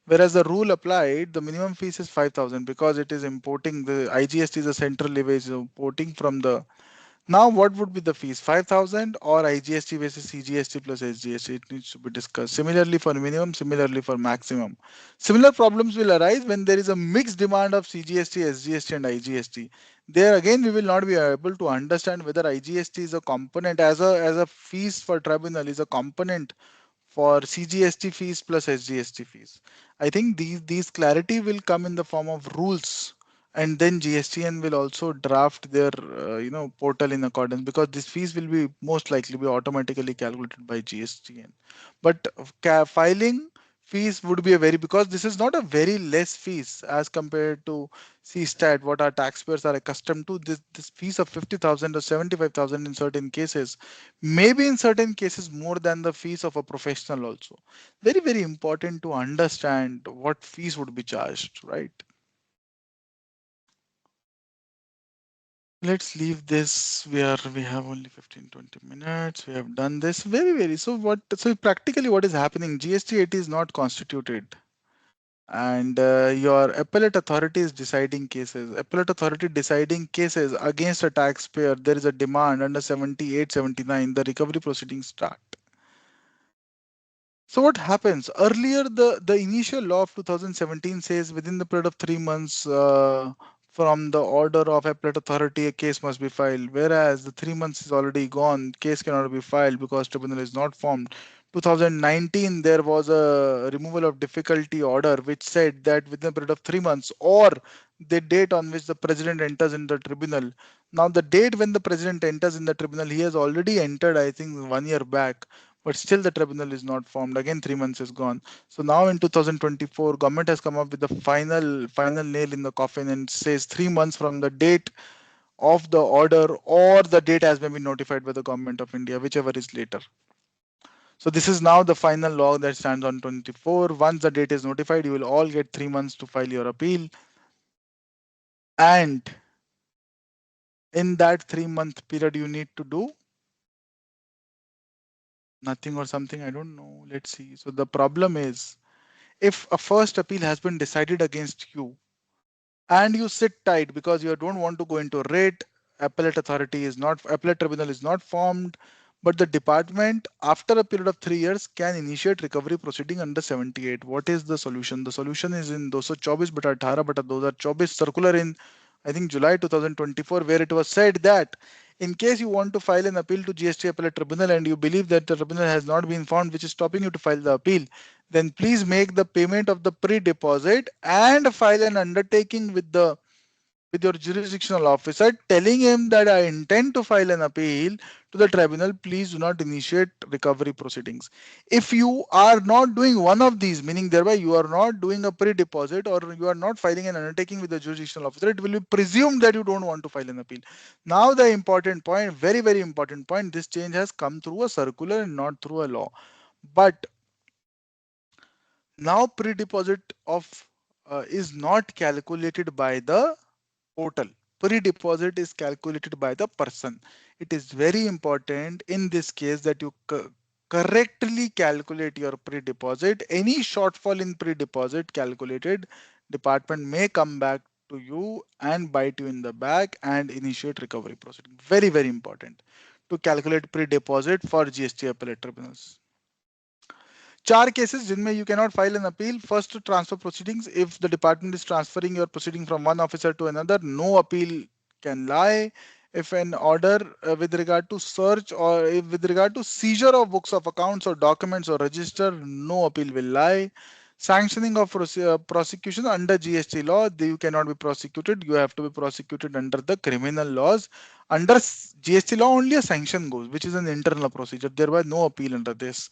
Whereas the rule applied, the minimum fees is 5,000 because it is importing. The IGST is a central levy, is importing from the. Now what would be the fees? 5,000 or IGST versus CGST plus SGST? It needs to be discussed. Similarly for minimum, similarly for maximum. Similar problems will arise when there is a mixed demand of CGST, SGST and IGST. There again we will not be able to understand whether IGST is a component, as a fees for tribunal is a component for CGST fees plus SGST fees. I think these clarity will come in the form of rules and then GSTN will also draft their portal in accordance, because these fees will be most likely be automatically calculated by GSTN. But filing fees would be a very, because this is not a very less fees as compared to CSTAT, what our taxpayers are accustomed to. This fees of 50,000 or 75,000 in certain cases, maybe in certain cases more than the fees of a professional also. Very, very important to understand what fees would be charged, right? Let's leave this where we have only 15-20 minutes. We have done this very, very. So practically what is happening? GST 80 is not constituted, and your appellate authority is deciding cases. Appellate authority deciding cases against a taxpayer. There is a demand under 78, 79. The recovery proceedings start. So what happens? Earlier, the initial law of 2017 says within the period of 3 months from the order of appellate authority, a case must be filed. Whereas the 3 months is already gone, case cannot be filed because tribunal is not formed. 2019, there was a removal of difficulty order which said that within the period of 3 months or the date on which the president enters in the tribunal. Now, the date when the president enters in the tribunal, he has already entered, I think, 1 year back, but still the tribunal is not formed. Again, 3 months is gone. So now in 2024, government has come up with the final nail in the coffin and says 3 months from the date of the order or the date has been notified by the government of India, whichever is later. So this is now the final law that stands on 24. Once the date is notified, you will all get 3 months to file your appeal. And in that 3 month period, you need to do nothing or something. I don't know. Let's see. So the problem is, if a first appeal has been decided against you and you sit tight because you don't want to go into writ, appellate tribunal is not formed, but the department after a period of 3 years can initiate recovery proceeding under 78. What is the solution? The solution is in 224/18/2024 circular in, I think, July 2024, where it was said that in case you want to file an appeal to GST Appellate Tribunal and you believe that the tribunal has not been found which is stopping you to file the appeal, then please make the payment of the pre-deposit and file an undertaking with your jurisdictional officer telling him that I intend to file an appeal to the tribunal. Please do not initiate recovery proceedings. If you are not doing one of these, meaning thereby you are not doing a pre-deposit or you are not filing an undertaking with the jurisdictional officer, it will be presumed that you don't want to file an appeal. Now the important point, very, very important point, this change has come through a circular and not through a law. But now pre-deposit of is not calculated by the portal. Pre-deposit is calculated by the person. It is very important in this case that you correctly calculate your pre-deposit. Any shortfall in pre-deposit calculated, department may come back to you and bite you in the back and initiate recovery proceeding. Very, very important to calculate pre-deposit for GST appellate tribunals. चार cases जिनमें you cannot file an appeal. First, transfer proceedings. If the department is transferring your proceeding from one officer to another, no appeal can lie. If an order with regard to search or if with regard to seizure of books of accounts or documents or register, no appeal will lie. Sanctioning of prosecution under GST law, you cannot be prosecuted. You have to be prosecuted under the criminal laws. Under GST law, only a sanction goes, which is an internal procedure. Thereby, no appeal under this.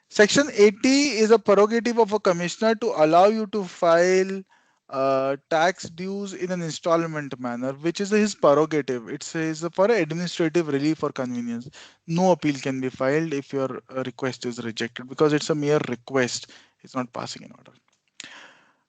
Section 80 is a prerogative of a commissioner to allow you to file tax dues in an installment manner, which is his prerogative. It says for administrative relief or convenience. No appeal can be filed if your request is rejected because it's a mere request. It's not passing an order.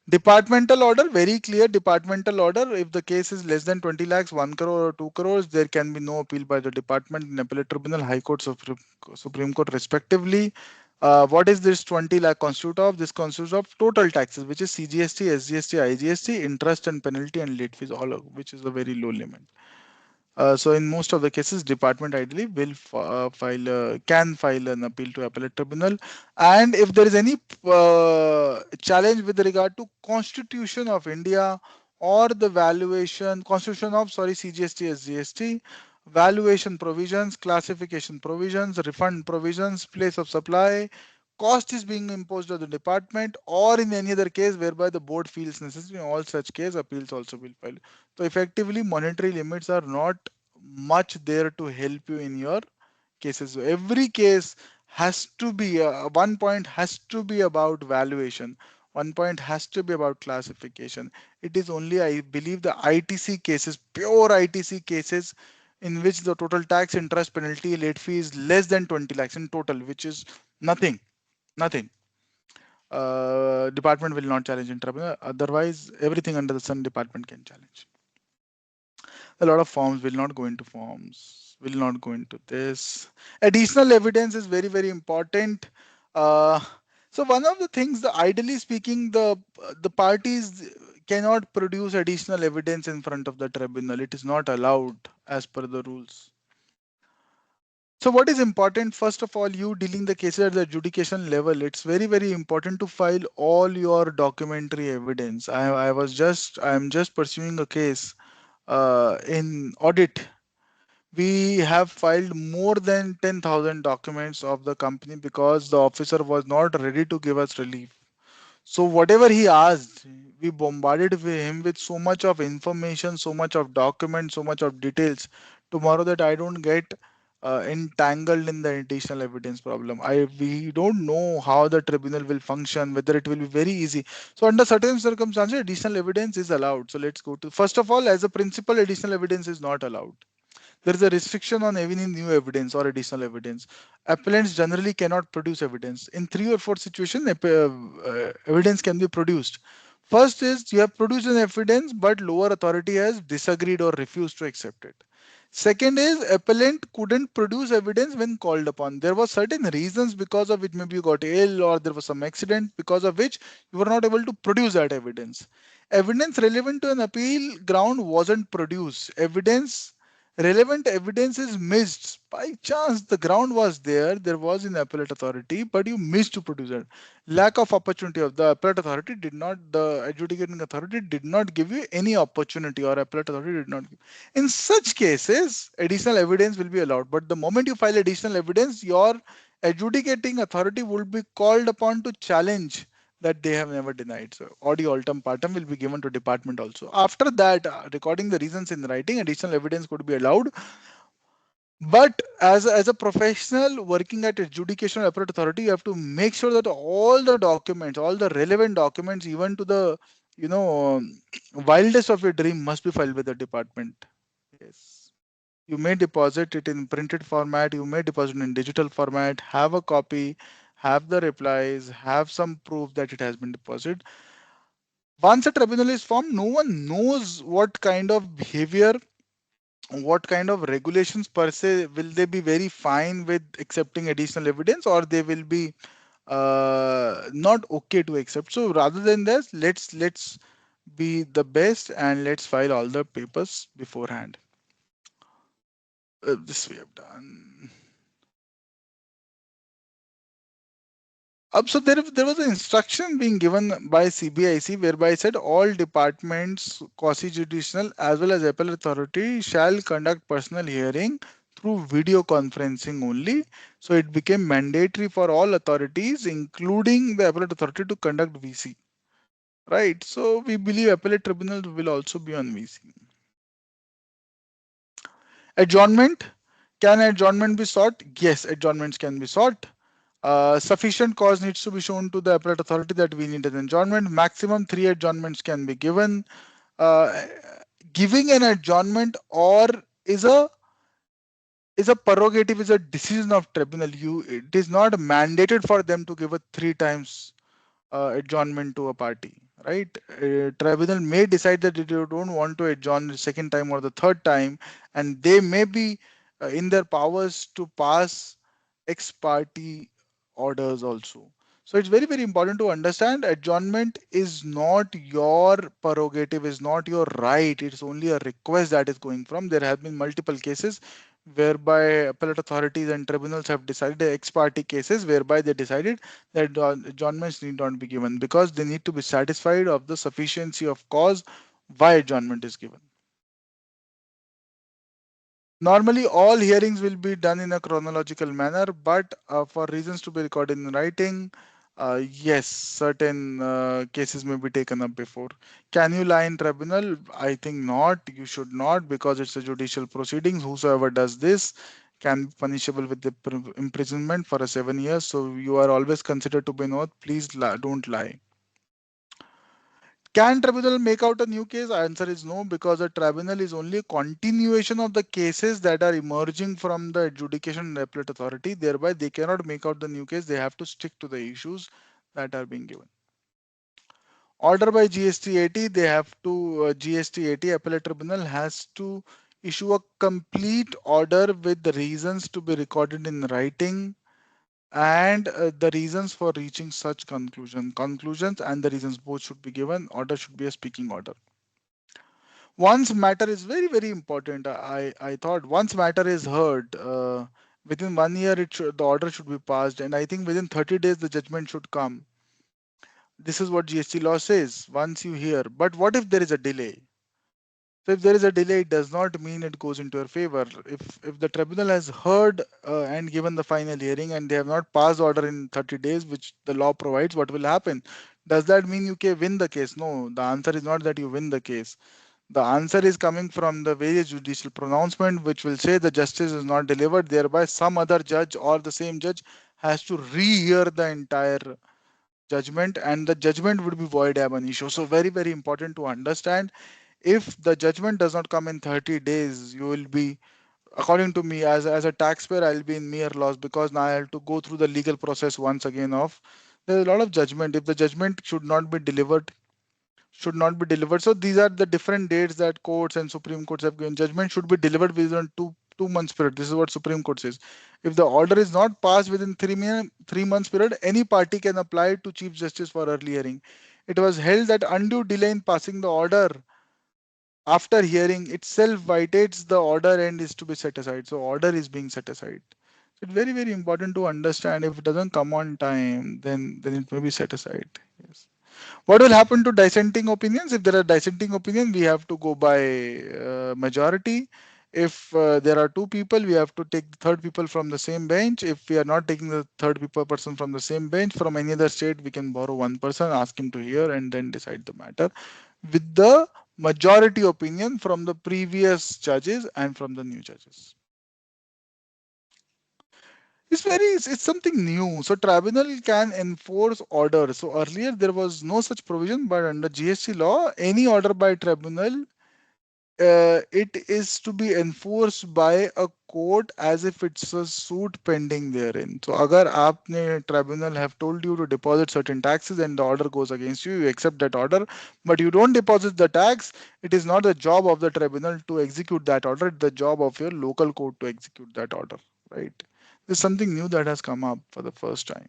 Departmental order, very clear departmental order. If the case is less than 20 lakhs, 1 crore or 2 crores, there can be no appeal by the department in appellate tribunal, high court, Supreme Court respectively. What is this 20 lakh constitute of? This constitutes of total taxes, which is CGST, SGST, IGST, interest and penalty and late fees, all of which is a very low limit. So in most of the cases, department ideally will can file an appeal to appellate tribunal, and if there is any challenge with regard to Constitution of India or the valuation Constitution of CGST SGST, valuation provisions, classification provisions, refund provisions, place of supply, cost is being imposed on the department, or in any other case whereby the board feels necessary. In all such case, appeals also will file. So effectively, monetary limits are not much there to help you in your cases. So every case has to be one point has to be about valuation. One point has to be about classification. It is only, I believe, the ITC cases, pure ITC cases, in which the total tax, interest, penalty, late fee is less than 20 lakhs in total, which is nothing. Nothing. Department will not challenge in tribunal. Otherwise, everything under the sun, department can challenge. A lot of forms will not go into forms, will not go into this. Additional evidence is very, very important. Uh, so one of the things, the ideally speaking, the parties cannot produce additional evidence in front of the tribunal. It is not allowed as per the rules. So what is important, first of all, you dealing the cases at the adjudication level, it's very, very important to file all your documentary evidence. I'm just pursuing a case in audit. We have filed more than 10,000 documents of the company because the officer was not ready to give us relief. So whatever he asked, we bombarded him with so much of information, so much of documents, so much of details. Tomorrow that I don't get entangled in the additional evidence problem. We don't know how the tribunal will function, whether it will be very easy. So under certain circumstances, additional evidence is allowed. So let's go to, first of all, as a principle, additional evidence is not allowed. There is a restriction on any new evidence or additional evidence. Appellants generally cannot produce evidence. In three or four situations, evidence can be produced. First is you have produced an evidence, but lower authority has disagreed or refused to accept it. Second is appellant couldn't produce evidence when called upon. There were certain reasons because of which maybe you got ill or there was some accident because of which you were not able to produce that evidence. Evidence relevant to an appeal ground wasn't produced. Relevant evidence is missed. By chance, the ground was there was an appellate authority, but you missed to produce it. Lack of opportunity of the appellate authority did not, the adjudicating authority did not give you any opportunity, or appellate authority did not give. In such cases, additional evidence will be allowed. But the moment you file additional evidence, your adjudicating authority will be called upon to challenge that they have never denied. So audio altum partum will be given to department also. After that, recording the reasons in writing, additional evidence could be allowed. But as a professional working at adjudication appellate authority, you have to make sure that all the documents, all the relevant documents, even to the wildest of your dream, must be filed with the department. Yes. You may deposit it in printed format, you may deposit in digital format, have a copy, have the replies, have some proof that it has been deposited. Once a tribunal is formed, no one knows what kind of behavior, what kind of regulations per se. Will they be very fine with accepting additional evidence, or they will be not okay to accept? So rather than this, let's be the best and let's file all the papers beforehand. This we have done. So there was an instruction being given by CBIC whereby it said all departments, quasi-judicial as well as appellate authority shall conduct personal hearing through video conferencing only. So it became mandatory for all authorities, including the appellate authority, to conduct VC. Right. So we believe appellate tribunals will also be on VC. Adjournment. Can adjournment be sought? Yes, adjournments can be sought. Sufficient cause needs to be shown to the appellate authority that we need an adjournment. Maximum 3 adjournments can be given. Uh, Giving an adjournment or is a prerogative, is a decision of tribunal. It is not mandated for them to give a 3 times adjournment to a party, right? Tribunal may decide that they don't want to adjourn the second time or the third time, and they may be in their powers to pass ex parte orders also. So it's very, very important to understand adjournment is not your prerogative, is not your right. It's only a request that is going from. There have been multiple cases whereby appellate authorities and tribunals have decided, ex parte cases whereby they decided that adjournments need not be given because they need to be satisfied of the sufficiency of cause why adjournment is given. Normally, all hearings will be done in a chronological manner, but for reasons to be recorded in writing, yes, certain cases may be taken up before. Can you lie in tribunal? I think not. You should not, because it's a judicial proceedings. Whosoever does this can be punishable with the imprisonment for a 7 years. So you are always considered to be an oath. Please don't lie. Can tribunal make out a new case? Answer is no, because a tribunal is only a continuation of the cases that are emerging from the adjudication and appellate authority. Thereby, they cannot make out the new case. They have to stick to the issues that are being given. Order by GST 80, they have to GST 80 Appellate Tribunal has to issue a complete order with the reasons to be recorded in writing, and the reasons for reaching such conclusions and the reasons both should be given. Order should be a speaking order. Once matter is very important. I thought once matter is heard, within 1 year the order should be passed, and I think within 30 days the judgment should come. This is what GST law says. Once you hear, but what if there is a delay? So if there is a delay, it does not mean it goes into your favor. If the tribunal has heard and given the final hearing and they have not passed order in 30 days, which the law provides, what will happen? Does that mean you can win the case? No, the answer is not that you win the case. The answer is coming from the various judicial pronouncement, which will say the justice is not delivered. Thereby, some other judge or the same judge has to rehear the entire judgment, and the judgment would be void ab initio. So, very important to understand. If the judgment does not come in 30 days, you will be, according to me, as a taxpayer, I'll be in mere loss, because now I have to go through the legal process once again of there's a lot of judgment. If the judgment should not be delivered. So these are the different dates that courts and Supreme Courts have given. Judgment should be delivered within two months period. This is what Supreme Court says. If the order is not passed within 3 months period, any party can apply to Chief Justice for early hearing. It was held that undue delay in passing the order after hearing itself violates the order and is to be set aside. So order is being set aside. So it's very important to understand. If it doesn't come on time, then it may be set aside. Yes. What will happen to dissenting opinions? If there are dissenting opinions, we have to go by majority. If there are two people, we have to take the third people from the same bench. If we are not taking the third people person from the same bench from any other state, we can borrow one person, ask him to hear, and then decide the matter with the majority opinion from the previous judges and from the new judges. It's something new. So tribunal can enforce order. So earlier there was no such provision, but under GST law, any order by tribunal, it is to be enforced by a court as if it's a suit pending therein. So agar aapne tribunal have told you to deposit certain taxes and the order goes against you, you accept that order, but you don't deposit the tax, it is not the job of the tribunal to execute that order, it's the job of your local court to execute that order, right? This is something new that has come up for the first time.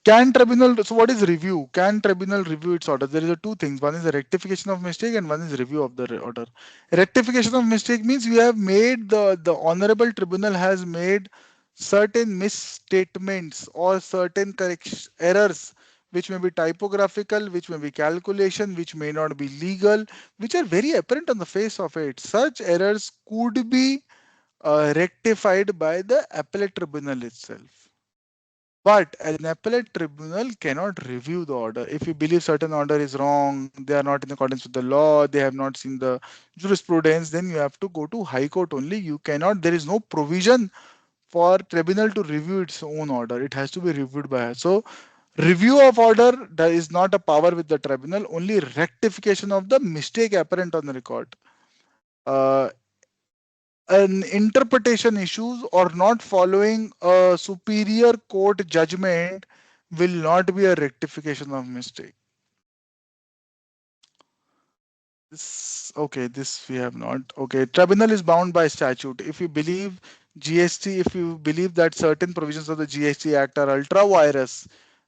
Can tribunal, so what is review? Can tribunal review its order? There is a two things. One is the rectification of mistake and one is review of the order. Rectification of mistake means you have made the honorable tribunal has made certain misstatements or certain correction errors, which may be typographical, which may be calculation, which may not be legal, which are very apparent on the face of it. Such errors could be rectified by the appellate tribunal itself. But an appellate tribunal cannot review the order. If you believe certain order is wrong, they are not in accordance with the law, they have not seen the jurisprudence, then you have to go to High Court only. You cannot, there is no provision for tribunal to review its own order. It has to be reviewed by us. So review of order, there is not a power with the tribunal, only rectification of the mistake apparent on the record. Uh, an interpretation issues or not following a superior court judgment will not be a rectification of mistake. This we have not. Okay, tribunal is bound by statute. If you believe GST, if you believe that certain provisions of the GST Act are ultra virus,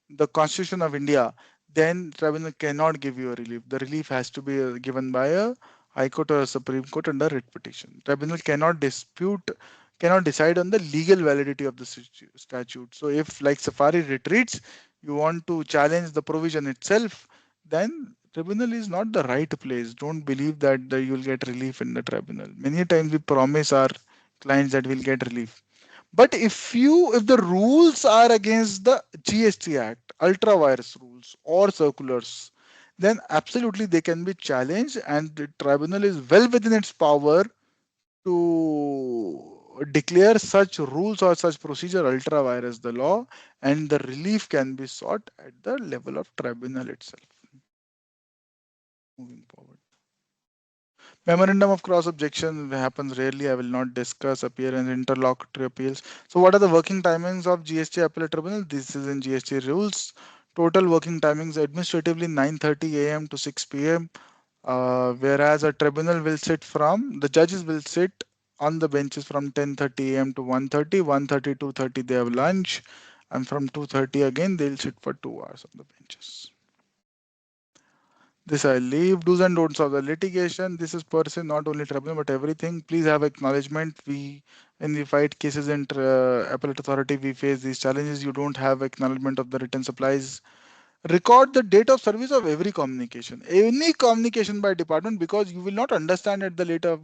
the Constitution of India, then tribunal cannot give you a relief. The relief has to be given by a High Court or a Supreme Court under writ petition. Tribunal cannot decide on the legal validity of the statute. So if like Safari retreats, you want to challenge the provision itself, then tribunal is not the right place. Don't believe that you'll get relief in the tribunal. Many times we promise our clients that we'll get relief. But if the rules are against the GST Act, ultra virus rules or circulars, then absolutely they can be challenged, and the tribunal is well within its power to declare such rules or such procedure ultra virus the law, and the relief can be sought at the level of tribunal itself. Moving forward. Memorandum of cross objection happens rarely. I will not discuss appear in interlocutory appeals. So, what are the working timings of GST Appellate Tribunal? This is in GST rules. Total working timings administratively 9:30 a.m. to 6 p.m. Whereas a tribunal will sit from the judges will sit on the benches from 10:30 a.m. to 1:30, 1:30 to 2:30 they have lunch, and from 2:30 again they'll sit for 2 hours on the benches. This I leave. Do's and don'ts of the litigation. This is per se not only tribunal but everything. Please have acknowledgement. We when we fight cases in appellate authority, we face these challenges. You don't have acknowledgement of the written supplies. Record the date of service of every communication, any communication by department, because you will not understand at the later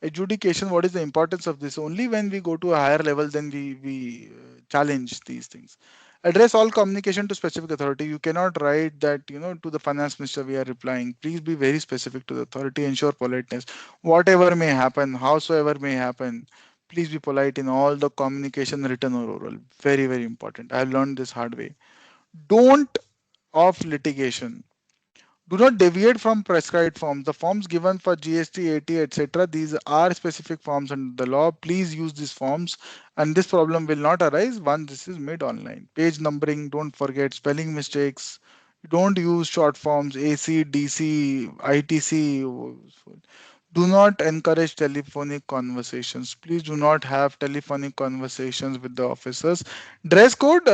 adjudication what is the importance of this. Only when we go to a higher level, then we challenge these things. Address all communication to specific authority. You cannot write that, to the finance minister we are replying. Please be very specific to the authority. Ensure politeness. Whatever may happen, howsoever may happen, please be polite in all the communication, written or oral. Very, very important. I have learned this hard way. Don't of litigation. Do not deviate from prescribed forms. The forms given for GST, AT, etc. These are specific forms under the law. Please use these forms, and this problem will not arise once this is made online. Page numbering, don't forget spelling mistakes. Don't use short forms AC, DC, ITC. Do not encourage telephonic conversations. Please do not have telephonic conversations with the officers. Dress code.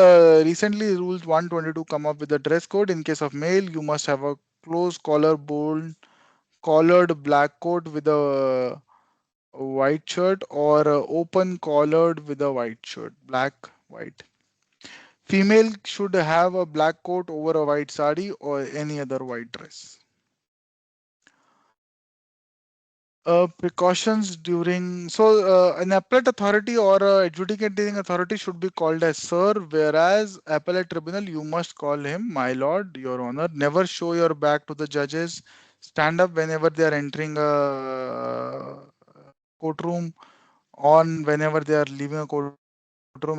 Recently, Rules 122 come up with the dress code. In case of male, you must have a close collar, bold, collared black coat with a white shirt, or open collared with a white shirt. Black, white. Female should have a black coat over a white sari or any other white dress. Precautions during an appellate authority or a adjudicating authority should be called as sir, whereas appellate tribunal you must call him my lord, your honor. Never show your back to the judges. Stand up whenever they are entering a courtroom, on whenever they are leaving a courtroom.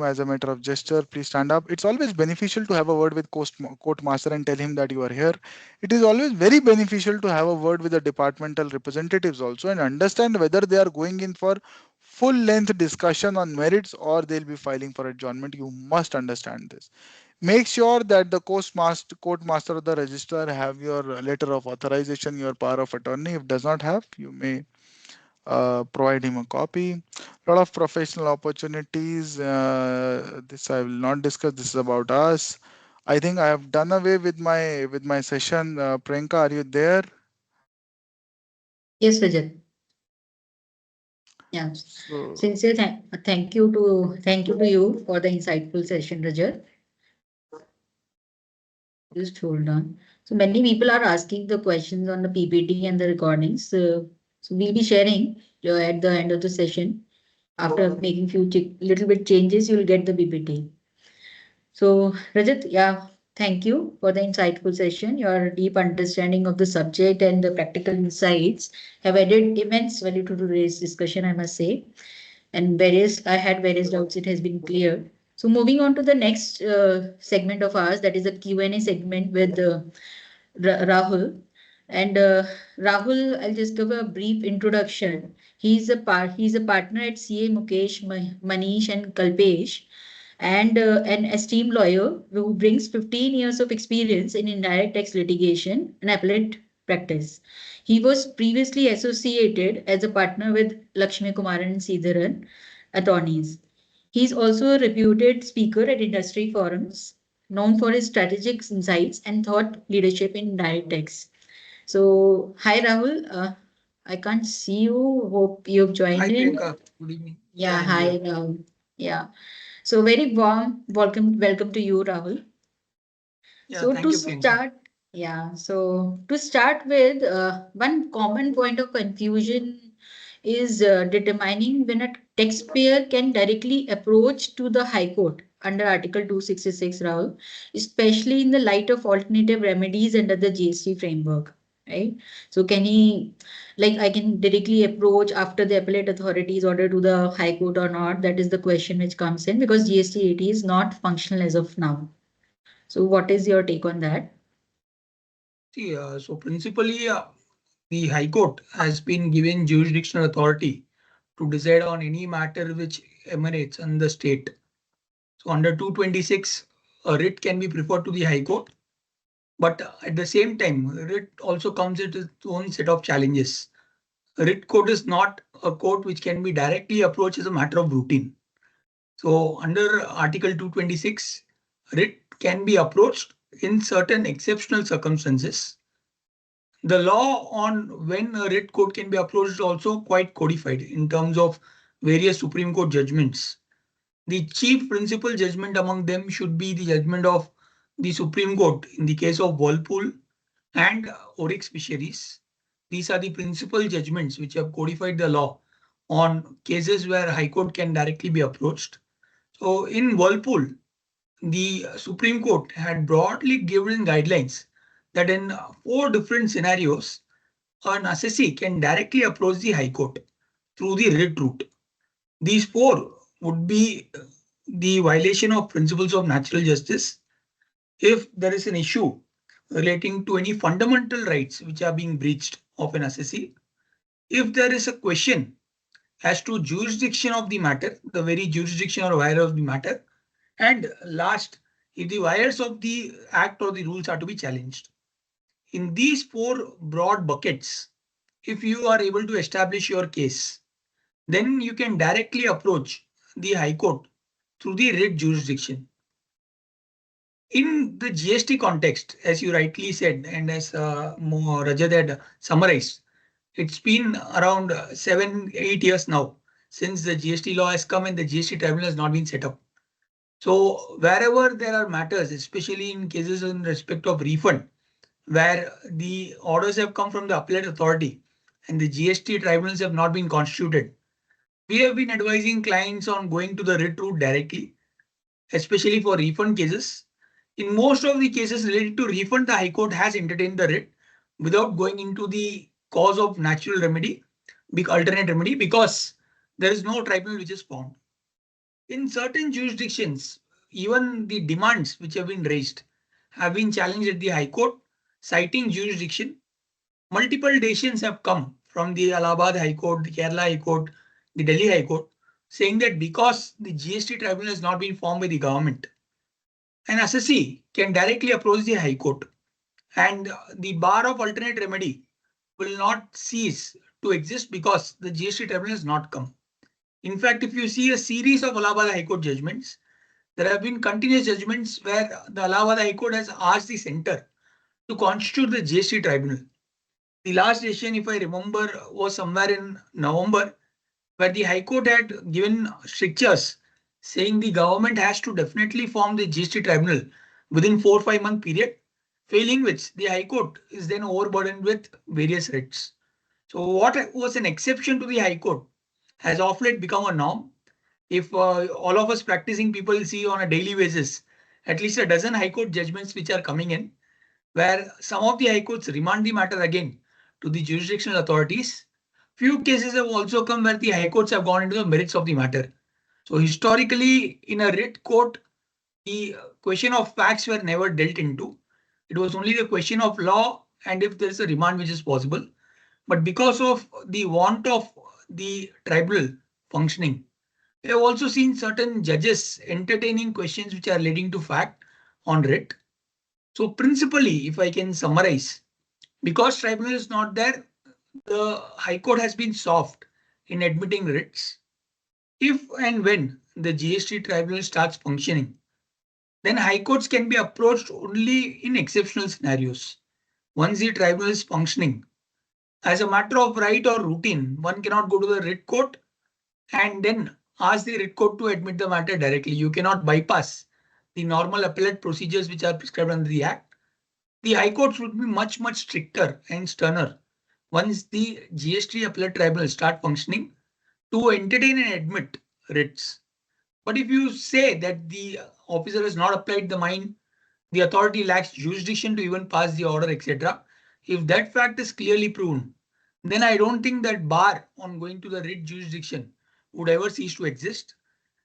As a matter of gesture, please stand up. It's always beneficial to have a word with court master and tell him that you are here. It is always very beneficial to have a word with the departmental representatives also and understand whether they are going in for full length discussion on merits or they'll be filing for adjournment. You must understand this. Make sure that the court master or the registrar have your letter of authorization, your power of attorney. If does not have, you may provide him a copy. A lot of professional opportunities. This I will not discuss. This is about us. I think I have done away with my session. Priyanka, are you there? Yes, Rajat. Yeah. So Sincere thank you to you for the insightful session, Rajat. Just hold on. So many people are asking the questions on the PPT and the recordings. So we'll be sharing at the end of the session. After making few little bit changes, you'll get the PPT. So, Rajat, yeah, thank you for the insightful session. Your deep understanding of the subject and the practical insights have added immense value to today's discussion, I must say. And I had various doubts, it has been cleared. So, moving on to the next segment of ours, that is a Q&A segment with Rahul. And Rahul, I'll just give a brief introduction. He's a partner at CA Mukesh, Manish, and Kalpesh, and an esteemed lawyer who brings 15 years of experience in indirect tax litigation and appellate practice. He was previously associated as a partner with Lakshmi Kumaran and Sridharan attorneys. He is also a reputed speaker at industry forums, known for his strategic insights and thought leadership in indirect tax. So, hi Rahul. I can't see you. Hope you've joined Hi, in. Priyanka. Good evening. Yeah, hi Rahul. Yeah. So very warm welcome to you, Rahul. Yeah, so thank to you, Priyanka. Start, Yeah, so to start with, one common point of confusion is determining when a taxpayer can directly approach to the High Court under Article 266, Rahul, especially in the light of alternative remedies under the GST framework, right? So can he, like, I can directly approach after the appellate authority's order to the High Court or not? That is the question which comes in because GST 80 is not functional as of now. So what is your take on that? See, so principally, the High Court has been given jurisdictional authority to decide on any matter which emanates in the state. So under 226, a writ can be preferred to the High Court, but at the same time, writ also comes with its own set of challenges. A writ court is not a court which can be directly approached as a matter of routine. So under Article 226, writ can be approached in certain exceptional circumstances. The law on when a writ court can be approached is also quite codified in terms of various Supreme Court judgments. The chief principal judgment among them should be the judgment of the Supreme Court in the case of Whirlpool and Oryx Fisheries. These are the principal judgments which have codified the law on cases where High Court can directly be approached. So in Whirlpool, the Supreme Court had broadly given guidelines that in four different scenarios, an assessee can directly approach the High Court through the writ route. These four would be the violation of principles of natural justice, if there is an issue relating to any fundamental rights which are being breached of an assessee, if there is a question as to jurisdiction of the matter, the very jurisdiction or wire of the matter, and last, if the wires of the act or the rules are to be challenged. In these four broad buckets, if you are able to establish your case, then you can directly approach the High Court through the writ jurisdiction. In the GST context, as you rightly said, and as Rajat had summarized, it's been around 7-8 years now since the GST law has come and the GST tribunal has not been set up. So wherever there are matters, especially in cases in respect of refund, where the orders have come from the appellate authority and the GST tribunals have not been constituted, we have been advising clients on going to the writ route directly, especially for refund cases. In most of the cases related to refund, the High Court has entertained the writ without going into the cause of natural remedy, big alternate remedy, because there is no tribunal which is formed. In certain jurisdictions, even the demands which have been raised have been challenged at the High Court, citing jurisdiction. Multiple decisions have come from the Allahabad High Court, the Kerala High Court, the Delhi High Court, saying that because the GST tribunal has not been formed by the government, an assessee can directly approach the High Court and the bar of alternate remedy will not cease to exist because the GST tribunal has not come. In fact, if you see a series of Allahabad High Court judgments, there have been continuous judgments where the Allahabad High Court has asked the center to constitute the GST tribunal. The last decision, if I remember, was somewhere in November, where the High Court had given strictures saying the government has to definitely form the GST tribunal within 4-5 month period, failing which the High Court is then overburdened with various writs. So what was an exception to the High Court has of late become a norm. If all of us practicing people see on a daily basis at least a dozen High Court judgments which are coming in, where some of the High Courts remand the matter again to the jurisdictional authorities. Few cases have also come where the High Courts have gone into the merits of the matter. So historically, in a writ court, the question of facts were never dealt into. It was only the question of law and if there is a remand which is possible. But because of the want of the tribunal functioning, we have also seen certain judges entertaining questions which are leading to fact on writ. So principally, if I can summarize, because tribunal is not there, the High Court has been soft in admitting writs. If and when the GST tribunal starts functioning, then High Courts can be approached only in exceptional scenarios. Once the tribunal is functioning, as a matter of right or routine, one cannot go to the writ court and then ask the writ court to admit the matter directly. You cannot bypass the normal appellate procedures which are prescribed under the Act. the High Courts would be much, much stricter and sterner once the GST Appellate Tribunal start functioning to entertain and admit writs. But if you say that the officer has not applied the mine, the authority lacks jurisdiction to even pass the order, etc., if that fact is clearly proven, then I don't think that bar on going to the writ jurisdiction would ever cease to exist.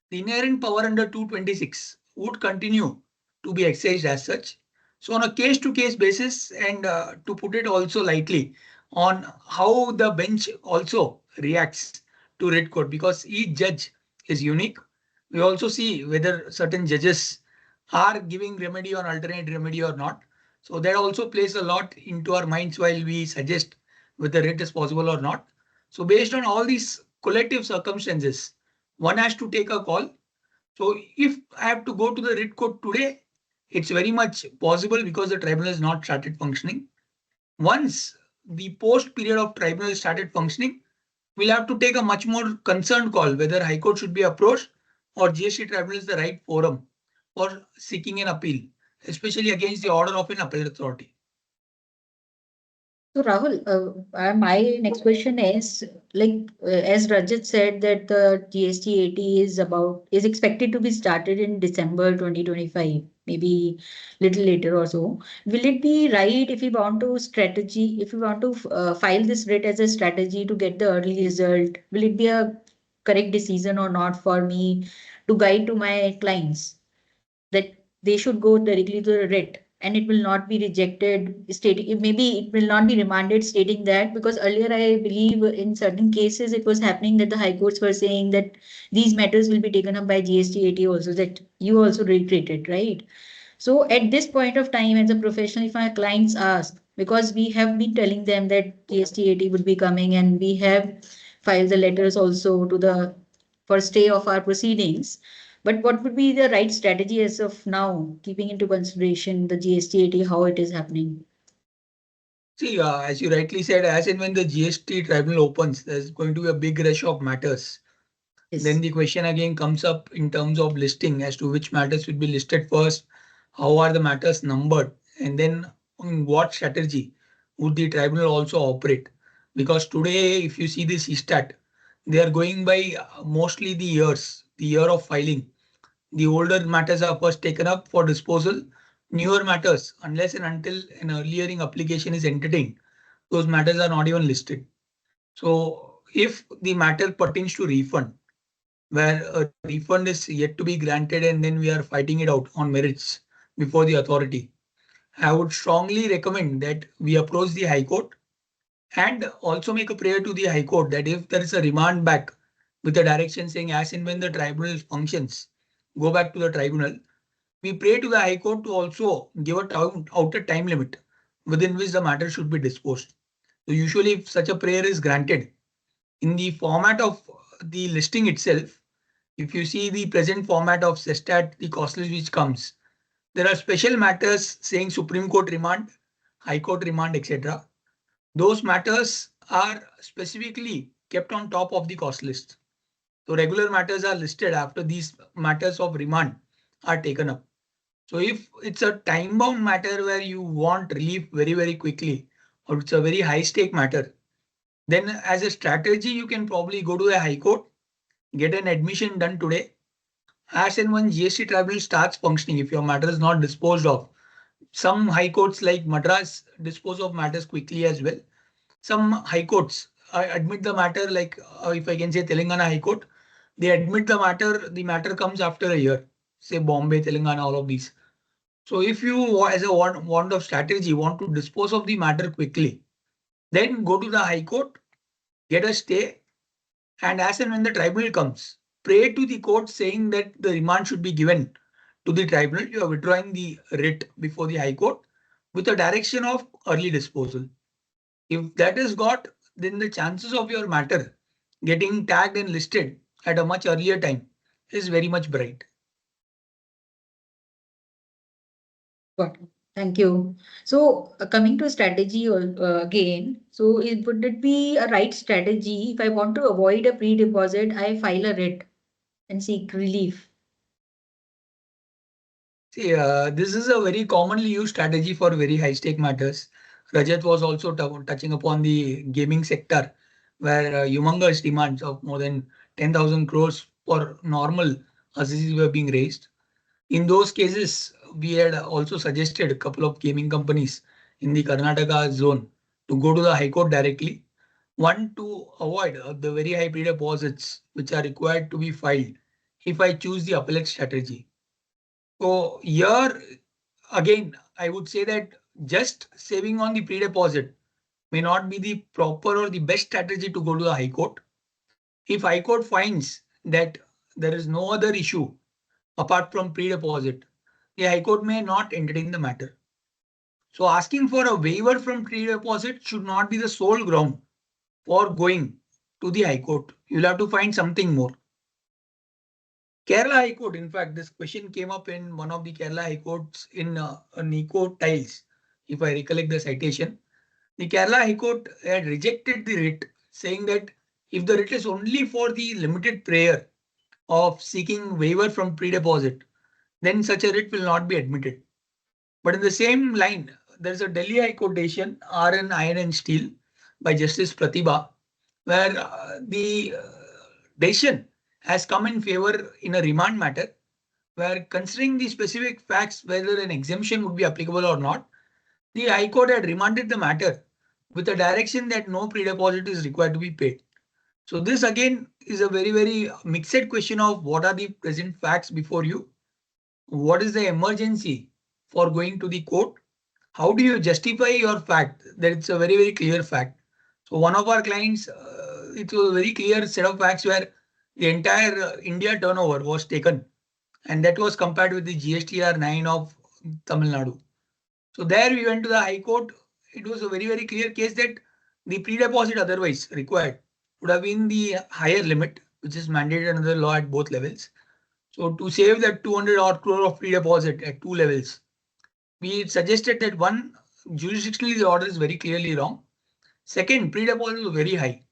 The inherent power under 226 would continue to be exercised as such. So, on a case to case basis, and to put it also lightly, on how the bench also reacts to writ court, because each judge is unique. We also see whether certain judges are giving remedy or alternate remedy or not. So, that also plays a lot into our minds while we suggest whether writ is possible or not. So, based on all these collective circumstances, one has to take a call. So if I have to go to the writ court today, it's very much possible because the tribunal has not started functioning. Once the post period of tribunal started functioning, we'll have to take a much more concerned call whether High Court should be approached or GST tribunal is the right forum for seeking an appeal, especially against the order of an appellate authority. So Rahul, my next question is as Rajat said that the GST 80 is expected to be started in December 2025, maybe little later or so. Will it be right if we want to file this writ as a strategy to get the early result? Will it be a correct decision or not for me to guide to my clients that they should go directly to the writ and it will not be rejected stating, maybe it will not be remanded stating that, because earlier I believe in certain cases it was happening that the high courts were saying that these matters will be taken up by GST 80 also, that you also reiterated, right? So at this point of time, as a professional, if our clients ask, because we have been telling them that GST 80 would be coming and we have filed the letters also to the for stay of our proceedings. But what would be the right strategy as of now, keeping into consideration the GST 80, how it is happening? See, as you rightly said, as and when the GST tribunal opens, there's going to be a big rush of matters. Then Yes. the question again comes up in terms of listing as to which matters will be listed first, how are the matters numbered, and then on what strategy would the tribunal also operate. Because today, if you see the CSTAT, they are going by mostly the years, the year of filing. The older matters are first taken up for disposal. Newer matters, unless and until an early hearing application is entertained, those matters are not even listed. So if the matter pertains to refund, where a refund is yet to be granted and then we are fighting it out on merits before the authority, I would strongly recommend that we approach the High Court and also make a prayer to the High Court that if there is a remand back with a direction saying as and when the tribunal functions, go back to the tribunal, we pray to the High Court to also give out a time limit within which the matter should be disposed. So usually if such a prayer is granted, in the format of the listing itself, if you see the present format of CSTAT, the cost list which comes, there are special matters saying Supreme Court remand, High Court remand, etc. Those matters are specifically kept on top of the cost list. So regular matters are listed after these matters of remand are taken up. So if it's a time bound matter where you want relief very, very quickly, or it's a very high stake matter, then as a strategy, you can probably go to the High Court, get an admission done today. As and when GST tribunal starts functioning, if your matter is not disposed of, some high courts like Madras dispose of matters quickly as well. Some high courts admit the matter, like if I can say Telangana High Court, they admit the matter comes after a year, say Bombay, Telangana, all of these. So if you, as a want of strategy, want to dispose of the matter quickly, then go to the High Court, get a stay, and as and when the tribunal comes, pray to the court saying that the remand should be given to the tribunal. You are withdrawing the writ before the High Court with a direction of early disposal. If that is got, then the chances of your matter getting tagged and listed at a much earlier time is very much bright. Got it. Thank you. So coming to strategy again, so would it be a right strategy if I want to avoid a pre-deposit, I file a writ and seek relief? See, this is a very commonly used strategy for very high stake matters. Rajat was also touching upon the gaming sector, where humongous demands of more than 10,000 crores for normal assesses were being raised. In those cases, we had also suggested a couple of gaming companies in the Karnataka zone to go to the High Court directly. One, to avoid the very high pre-deposits which are required to be filed if I choose the appellate strategy. So here again, I would say that just saving on the pre-deposit may not be the proper or the best strategy to go to the High Court. If High Court finds that there is no other issue apart from pre-deposit, the High Court may not entertain the matter. So asking for a waiver from pre-deposit should not be the sole ground for going to the High Court. You'll have to find something more. Kerala High Court, in fact, this question came up in one of the Kerala High Courts in Nico Tiles, if I recollect the citation. The Kerala High Court had rejected the writ, saying that if the writ is only for the limited prayer of seeking waiver from pre-deposit, then such a writ will not be admitted. But in the same line, there is a Delhi High Court decision, RN Iron and Steel, by Justice Pratibha, where the decision has come in favor in a remand matter, where considering the specific facts whether an exemption would be applicable or not, the High Court had remanded the matter with a direction that no pre-deposit is required to be paid. So this again is a very mixed question of what are the present facts before you, what is the emergency for going to the court, how do you justify your fact that it's a very clear fact. So one of our clients, it was a very clear set of facts where the entire India turnover was taken, and that was compared with the GSTR 9 of Tamil Nadu. So there we went to the High Court. It was a very clear case that the pre-deposit otherwise required would have been the higher limit, which is mandated under the law at both levels. So to save that 200 odd crore of pre-deposit at two levels, we suggested that one, jurisdictionally the order is very clearly wrong. Second, pre-deposit was very high.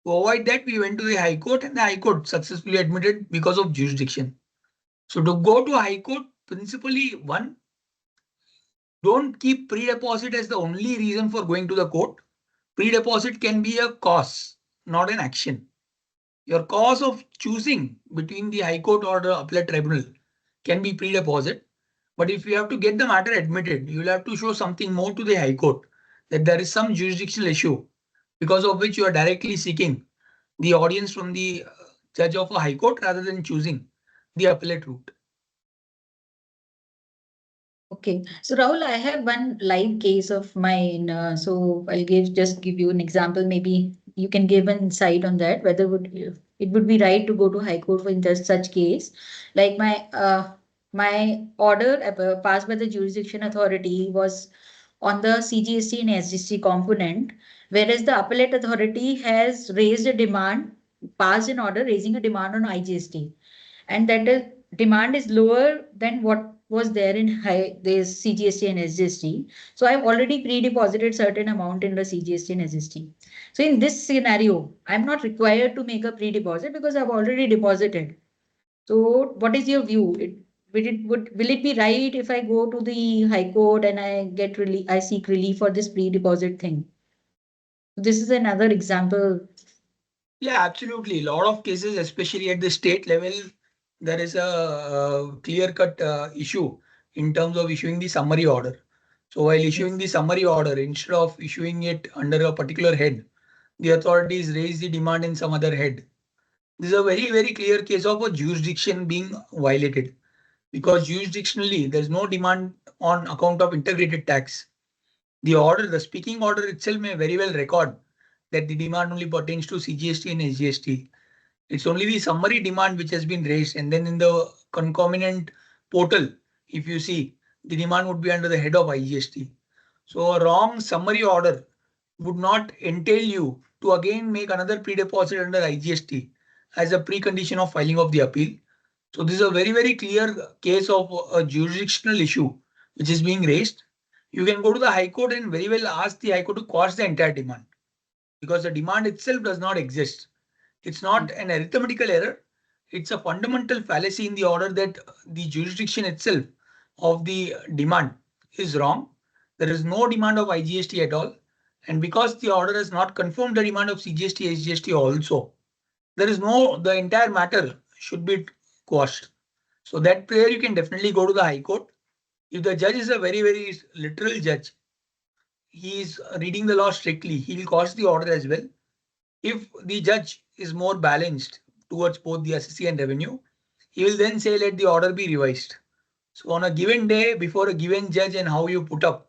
To avoid that, we went to the High Court and the High Court successfully admitted because of jurisdiction. So to go to High Court, principally one, don't keep pre-deposit as the only reason for going to the court. Pre-deposit can be a cause, not an action. Your cause of choosing between the High Court or the Appellate Tribunal can be pre-deposit. But if you have to get the matter admitted, you will have to show something more to the High Court, that there is some jurisdictional issue because of which you are directly seeking the audience from the judge of a High Court rather than choosing the appellate route. Okay, so Rahul, I have one live case of mine. So I'll just give you an example. Maybe you can give an insight on that, whether it would be right to go to High Court for in just such case. Like my order passed by the jurisdiction authority was on the CGST and SGST component, whereas the appellate authority has raised a demand, passed an order raising a demand on IGST, and demand is lower than what was there in this CGST and SGST. So I've already pre-deposited certain amount in the CGST and SGST. So in this scenario, I'm not required to make a pre-deposit because I've already deposited. So what is your view? Will it be right if I go to the High Court and I seek relief for this pre-deposit thing? This is another example. Yeah, absolutely. A lot of cases, especially at the state level, there is a clear-cut issue in terms of issuing the summary order. So while issuing the summary order, instead of issuing it under a particular head, the authorities raise the demand in some other head. This is a very clear case of a jurisdiction being violated, because jurisdictionally there is no demand on account of integrated tax. The order, the speaking order itself may very well record that the demand only pertains to CGST and SGST. It's only the summary demand which has been raised, and then in the concomitant portal, if you see, the demand would be under the head of IGST. So a wrong summary order would not entail you to again make another pre-deposit under IGST as a precondition of filing of the appeal. So this is a very clear case of a jurisdictional issue which is being raised. You can go to the High Court and very well ask the High Court to quash the entire demand, because the demand itself does not exist. It's not an arithmetical error. It's a fundamental fallacy in the order that the jurisdiction itself of the demand is wrong. There is no demand of IGST at all. And because the order has not confirmed the demand of CGST, SGST also, there is no, the entire matter should be quashed. So that prayer you can definitely go to the High Court. If the judge is a very, very literal judge, he is reading the law strictly, he will quash the order as well. If the judge is more balanced towards both the assessee and revenue, he will then say let the order be revised. So on a given day before a given judge and how you put up,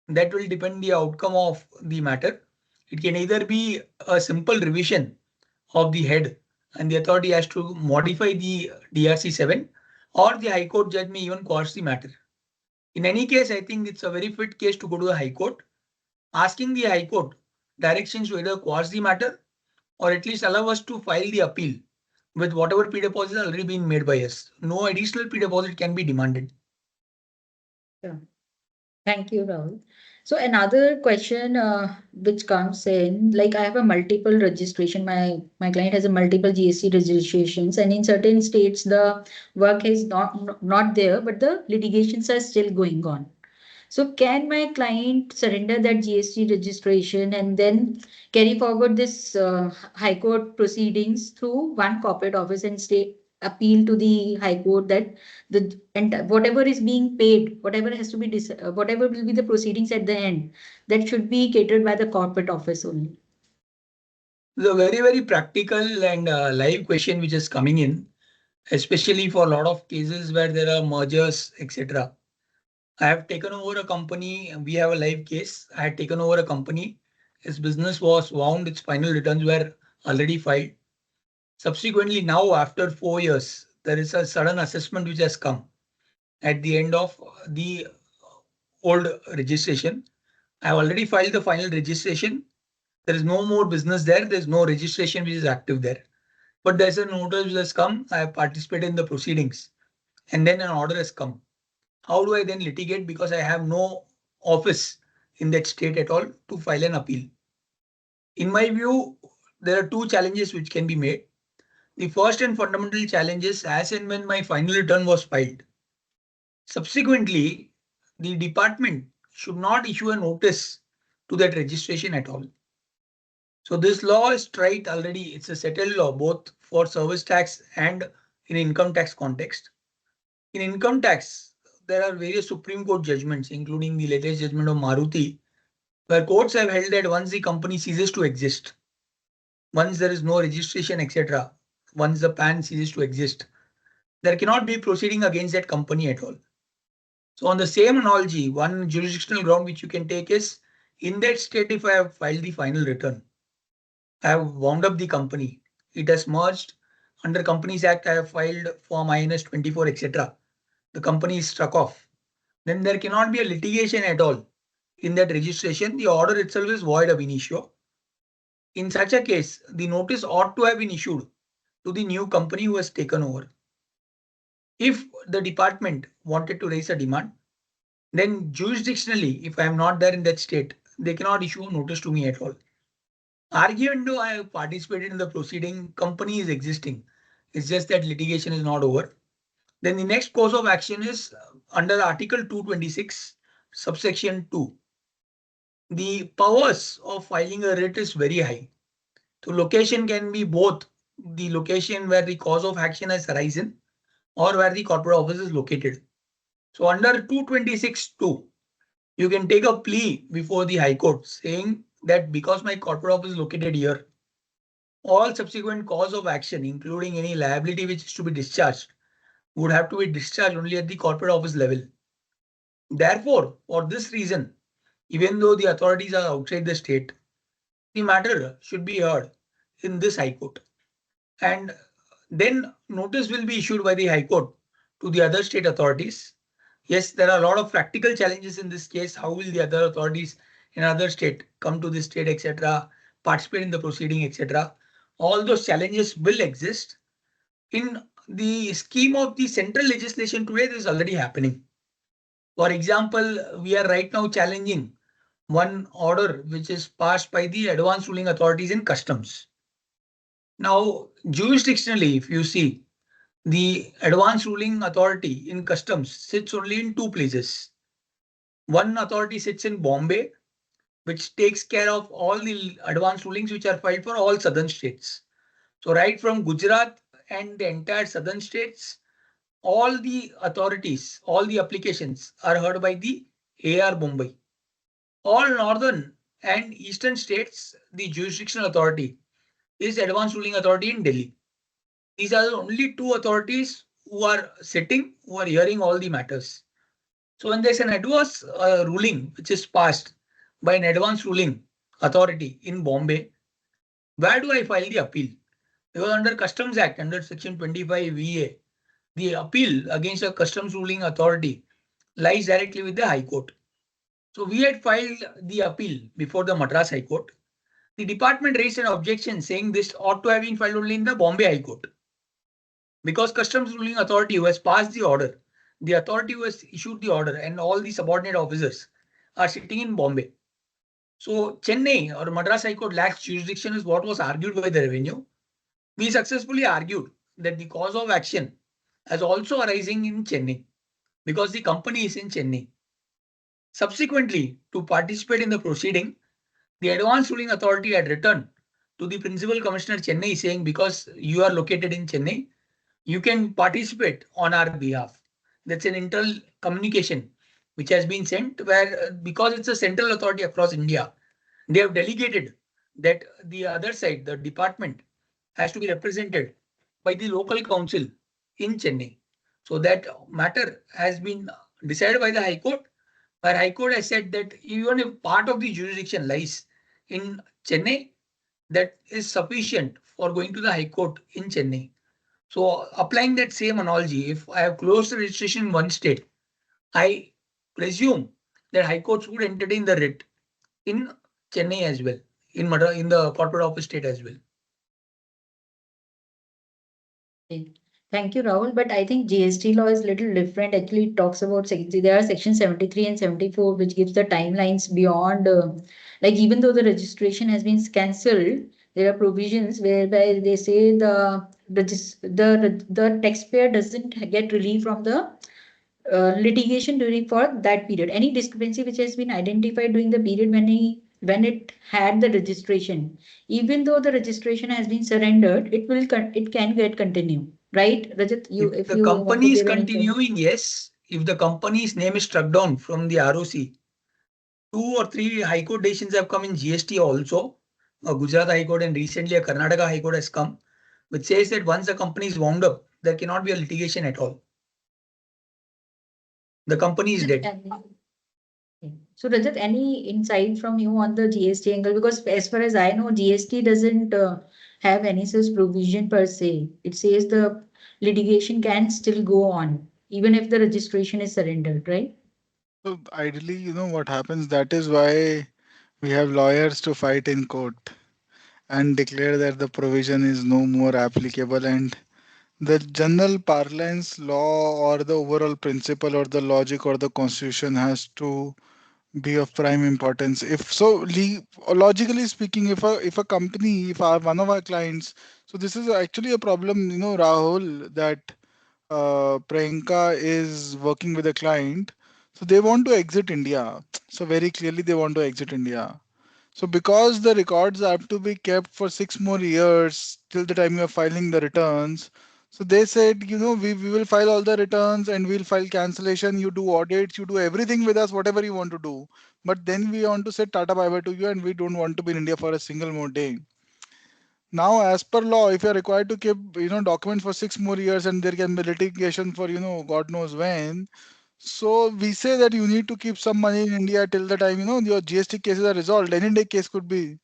that will depend the outcome of the matter. It can either be a simple revision of the head and the authority has to modify the DRC 7, or the High Court judge may even quash the matter. In any case, I think it's a very fit case to go to the High Court, asking the High Court directions to either quash the matter or at least allow us to file the appeal with whatever P deposit has already been made by us. No additional P deposit can be demanded. Sure. Thank you, Rahul. So another question which comes in, like I have a multiple registration. My client has a multiple GST registrations, and in certain states the work is not there, but the litigations are still going on. So can my client surrender that GST registration and then carry forward this High Court proceedings through one corporate office and stay appeal to the High Court that the and whatever is being paid, whatever has to be whatever will be the proceedings at the end, that should be catered by the corporate office only. The very, very practical and live question which is coming in, especially for a lot of cases where there are mergers, etc. I have taken over a company. We have a live case. I had taken over a company. Its business was wound. Its final returns were already filed. Subsequently, now after 4 years, there is a sudden assessment which has come at the end of the old registration. I have already filed the final registration. There is no more business there. There is no registration which is active there. But there's a notice which has come. I have participated in the proceedings. And then an order has come. How do I then litigate because I have no office in that state at all to file an appeal? In my view, there are two challenges which can be made. The first and fundamental challenge is as and when my final return was filed. Subsequently, the department should not issue a notice to that registration at all. So this law is tried already. It's a settled law both for service tax and in income tax context. In income tax, there are various Supreme Court judgments, including the latest judgment of Maruti, where courts have held that once the company ceases to exist, once there is no registration, etc., once the PAN ceases to exist, there cannot be proceeding against that company at all. So on the same analogy, one jurisdictional ground which you can take is in that state, if I have filed the final return, I have wound up the company, it has merged under Companies Act, I have filed Form INS 24, etc. The company is struck off, then there cannot be a litigation at all in that registration. The order itself is void ab initio. In such a case, the notice ought to have been issued to the new company who has taken over. If the department wanted to raise a demand, then jurisdictionally, if I am not there in that state, they cannot issue a notice to me at all. Argument though I have participated in the proceeding, company is existing. It's just that litigation is not over. Then the next course of action is under Article 226, subsection 2. The powers of filing a writ is very high. So location can be both the location where the cause of action has arisen or where the corporate office is located. So under 226(2), you can take a plea before the High Court saying that because my corporate office is located here, all subsequent cause of action, including any liability which is to be discharged, would have to be discharged only at the corporate office level. Therefore, for this reason, even though the authorities are outside the state, the matter should be heard in this High Court. And then notice will be issued by the High Court to the other state authorities. Yes, there are a lot of practical challenges in this case. How will the other authorities in other state come to this state, etc., participate in the proceeding, etc. All those challenges will exist. In the scheme of the central legislation today, this is already happening. For example, we are right now challenging one order which is passed by the advanced ruling authorities in customs. Now, jurisdictionally, if you see, the advanced ruling authority in customs sits only in two places. One authority sits in Bombay, which takes care of all the advanced rulings which are filed for all southern states. So right from Gujarat and the entire southern states, all the authorities, all the applications are heard by the AR Bombay. All northern and eastern states, the jurisdictional authority is advanced ruling authority in Delhi. These are the only two authorities who are sitting, who are hearing all the matters. So when there's an adverse ruling which is passed by an advanced ruling authority in Bombay, where do I file the appeal? Because under Customs Act, under Section 25 VA, the appeal against a customs ruling authority lies directly with the High Court. So we had filed the appeal before the Madras High Court. The department raised an objection saying this ought to have been filed only in the Bombay High Court. Because customs ruling authority who has passed the order, the authority who has issued the order and all the subordinate officers are sitting in Bombay. So Chennai or Madras High Court lacks jurisdiction is what was argued by the revenue. We successfully argued that the cause of action is also arising in Chennai because the company is in Chennai. Subsequently, to participate in the proceeding, the advanced ruling authority had written to the principal commissioner Chennai saying because you are located in Chennai, you can participate on our behalf. That's an internal communication which has been sent where because it's a central authority across India, they have delegated that the other side, the department, has to be represented by the local council in Chennai. So that matter has been decided by the High Court, where High Court has said that even if part of the jurisdiction lies in Chennai, that is sufficient for going to the High Court in Chennai. So applying that same analogy, if I have closed the registration in one state, I presume that High Courts would entertain the writ in Chennai as well, in the corporate office state as well. Thank you, Rahul. But I think GST law is little different. Actually, it talks about there are section 73 and 74, which gives the timelines beyond, like even though the registration has been cancelled, there are provisions whereby they say the taxpayer doesn't get relief from the litigation during for that period. Any discrepancy which has been identified during the period when it had the registration, even though the registration has been surrendered, it can get continue, right? Rajat, If the company is continuing, yes. If the company's name is struck down from the ROC, 2 or 3 High Court decisions have come in GST also. Gujarat High Court and recently a Karnataka High Court has come, which says that once the company is wound up, there cannot be a litigation at all. The company is dead. So Rajat, any insight from you on the GST angle? Because as far as I know, GST doesn't have any such provision per se. It says the litigation can still go on, even if the registration is surrendered, right? So ideally, what happens, that is why we have lawyers to fight in court and declare that the provision is no more applicable, and the general parlance law or the overall principle or the logic or the constitution has to be of prime importance. If so, logically speaking, if a company, if one of our clients, so this is actually a problem, Rahul, that Priyanka is working with a client, so they want to exit India. So very clearly they want to exit India. So because the records have to be kept for 6 more years till the time you are filing the returns, so they said, we will file all the returns and we'll file cancellation. You do audits, you do everything with us, whatever you want to do. But then we want to say Tata bye bye to you and we don't want to be in India for a single more day. Now, as per law, if you're required to keep, documents for 6 more years and there can be litigation for, God knows when. So we say that you need to keep some money in India till the time, your GST cases are resolved. Any day case could be.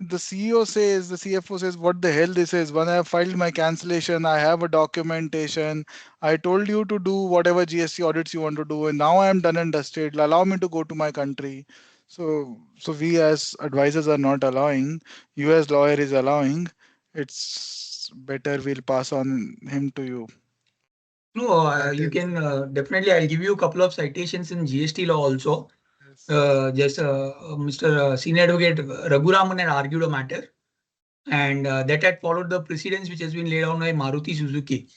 The CEO says, the CFO says, what the hell this is? When I have filed my cancellation, I have a documentation. I told you to do whatever GST audits you want to do, and now I am done and dusted. Allow me to go to my country. So we as advisors are not allowing. You as lawyer is allowing. It's better we'll pass on him to you. No, That you is. can definitely. I'll give you a couple of citations in GST law also. Yes. Just Mr. Senior Advocate Raghuraman had argued a matter, and that had followed the precedence which has been laid down by Maruti Suzuki.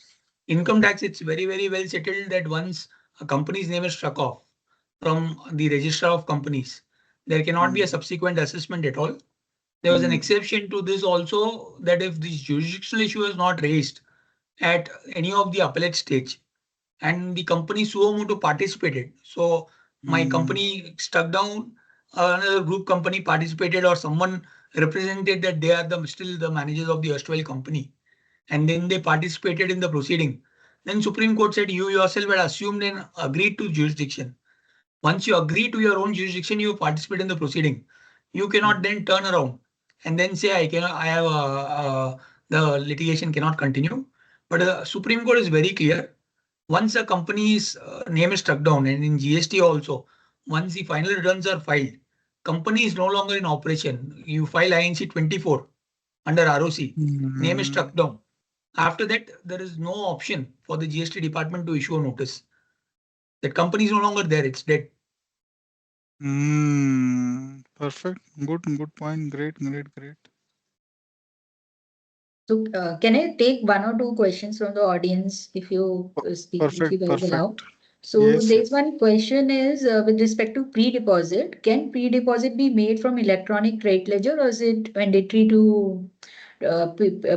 Income tax, it's very, very well settled that once a company's name is struck off from the register of companies, there cannot be a subsequent assessment at all. There was an exception to this also, that if this jurisdictional issue is not raised at any of the appellate stage and the company suo motu participated. So my company stuck down, another group company participated, or someone represented that they are still the managers of the erstwhile company, and then they participated in the proceeding. Then Supreme Court said you yourself had assumed and agreed to jurisdiction. Once you agree to your own jurisdiction, you participate in the proceeding. You cannot then turn around and then say I cannot. I have the litigation cannot continue. But the Supreme Court is very clear. Once a company's name is struck down, and in GST also, once the final returns are filed, company is no longer in operation. You file INC 24 under ROC, name is struck down. After that, there is no option for the GST department to issue a notice. That company is no longer there, it's dead. Perfect. Good point. Great. So can I take one or two questions from the audience if you speak, if you guys allow? So there's one question is with respect to pre-deposit. Can pre-deposit be made from electronic credit ledger, or is it mandatory to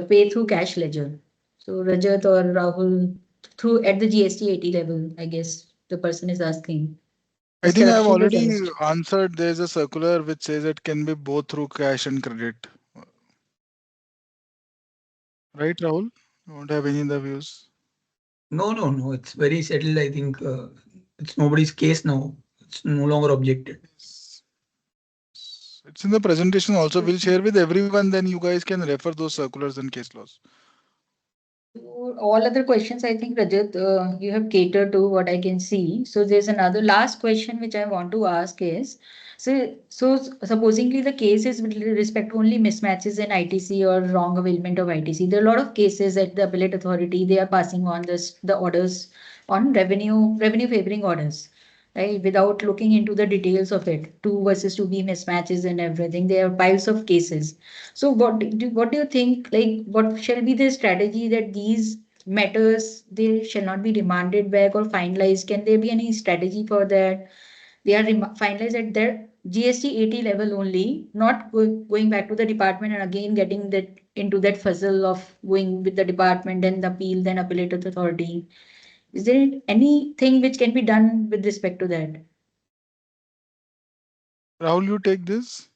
pay through cash ledger? So Rajat or Rahul, through at the GST 80 level, I guess the person is asking. I think I've Structural already test. answered. There's a circular which says it can be both through cash and credit. Right, Rahul? You don't have any other views? No. It's very settled. I think it's nobody's case now. It's no longer objected. It's in the presentation also. We'll share with everyone, then you guys can refer those circulars and case laws. All other questions, I think, Rajat, you have catered to what I can see. So there's another last question which I want to ask is, so supposingly the case is with respect to only mismatches in ITC or wrong availment of ITC. There are a lot of cases at the appellate authority. They are passing on the orders on revenue favoring orders, right? Without looking into the details of it, 2 versus 2B mismatches and everything. There are piles of cases. So what do you think, like, what shall be the strategy that these matters, they shall not be remanded back or finalized? Can there be any strategy for that? They are finalized at their GST 80 level only, not going back to the department and again getting that into that fuzzle of going with the department and the appeal, then appellate authority. Is there anything which can be done with respect to that? Rahul, you take this.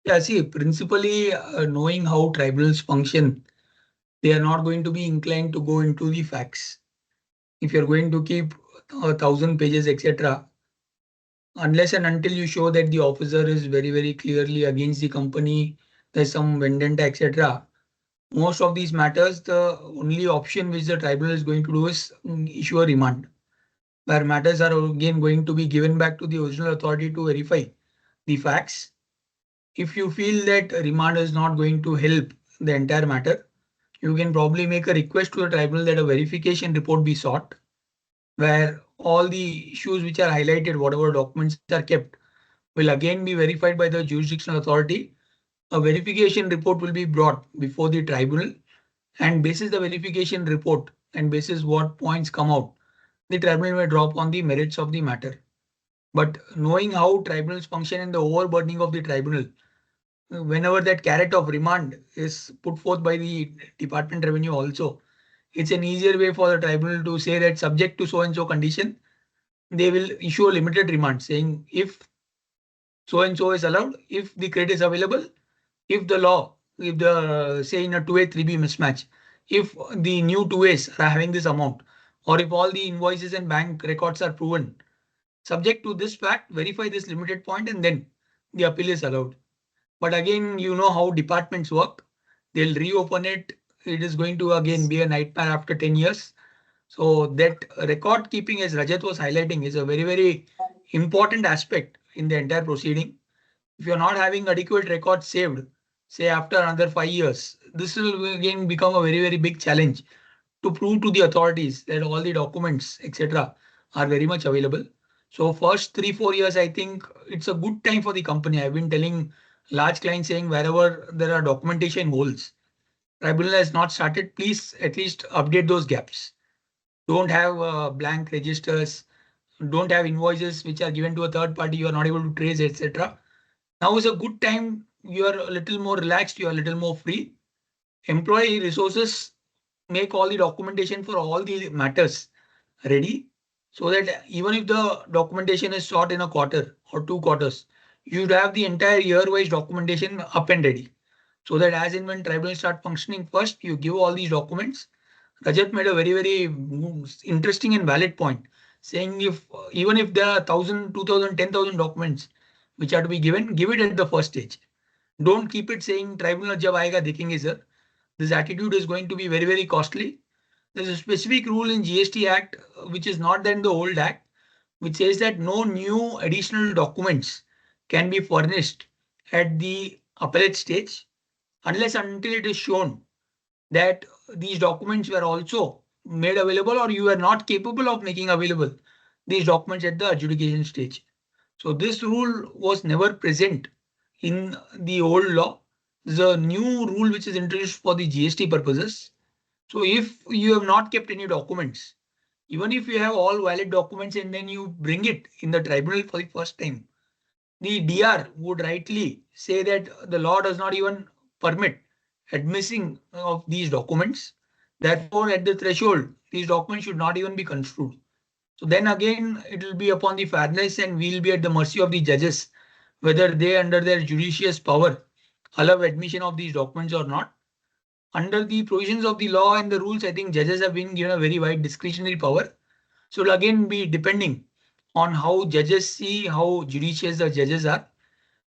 Yeah, see, principally knowing how tribunals function, they are not going to be inclined to go into the facts. If you're going to keep 1,000 pages, etc., unless and until you show that the officer is very, very clearly against the company, there's some vendetta, etc., most of these matters, the only option which the tribunal is going to do is issue a remand, where matters are again going to be given back to the original authority to verify the facts. If you feel that remand is not going to help the entire matter, you can probably make a request to the tribunal that a verification report be sought, where all the issues which are highlighted, whatever documents are kept, will again be verified by the jurisdictional authority. A verification report will be brought before the tribunal, and basis the verification report and basis what points come out, the tribunal may drop on the merits of the matter. But knowing how tribunals function and the overburdening of the tribunal, whenever that carrot of remand is put forth by the Department Revenue also, it's an easier way for the tribunal to say that subject to so and so condition, they will issue a limited remand saying if so and so is allowed, if the credit is available, if the law, if the say in a 2A 3B mismatch, if the new 2As are having this amount, or if all the invoices and bank records are proven, subject to this fact, verify this limited point, and then the appeal is allowed. But again, you know how departments work. They'll reopen it. It is going to again be a nightmare after 10 years. So that record keeping, as Rajat was highlighting, is a very, very important aspect in the entire proceeding. If you're not having adequate records saved, say after another 5 years, this will again become a very, very big challenge to prove to the authorities that all the documents, etc., are very much available. So first 3-4 years, I think it's a good time for the company. I've been telling large clients saying wherever there are documentation holes, tribunal has not started, please at least update those gaps. Don't have blank registers, don't have invoices which are given to a third party, you are not able to trace, etc. Now is a good time. You are a little more relaxed, you are a little more free. Employee resources make all the documentation for all the matters ready, so that even if the documentation is short in a quarter or 2 quarters, you should have the entire year-wise documentation up and ready. So that as and when tribunals start functioning, first you give all these documents. Rajat made a very interesting and valid point, saying if even if there are 1,000, 2,000, 10,000 documents which are to be given, give it at the first stage. Don't keep it saying tribunal jab aayega dekhenge sir. This attitude is going to be very costly. There's a specific rule in GST Act, which is not there in the old Act, which says that no new additional documents can be furnished at the appellate stage unless until it is shown that these documents were also made available or you are not capable of making available these documents at the adjudication stage. So this rule was never present in the old law. This is a new rule which is introduced for the GST purposes. So if you have not kept any documents, even if you have all valid documents and then you bring it in the tribunal for the first time, the DR would rightly say that the law does not even permit admitting of these documents. Therefore, at the threshold, these documents should not even be construed. So then again, it will be upon the fairness and we'll be at the mercy of the judges, whether they under their judicious power allow admission of these documents or not. Under the provisions of the law and the rules, I think judges have been given a very wide discretionary power. So it'll again be depending on how judges see, how judicious the judges are.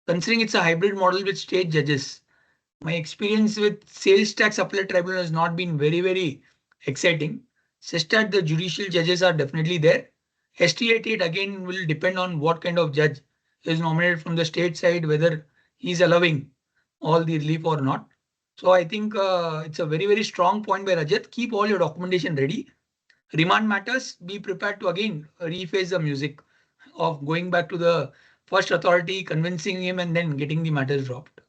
Considering it's a hybrid model with state judges, my experience with sales tax appellate tribunal has not been very exciting. Sestat, the judicial judges are definitely there. ST88 again will depend on what kind of judge is nominated from the state side, whether he's allowing all the relief or not. So I think it's a very strong point by Rajat. Keep all your documentation ready. Remand matters, be prepared to again rephase the music of going back to the first authority, convincing him and then getting the matters dropped.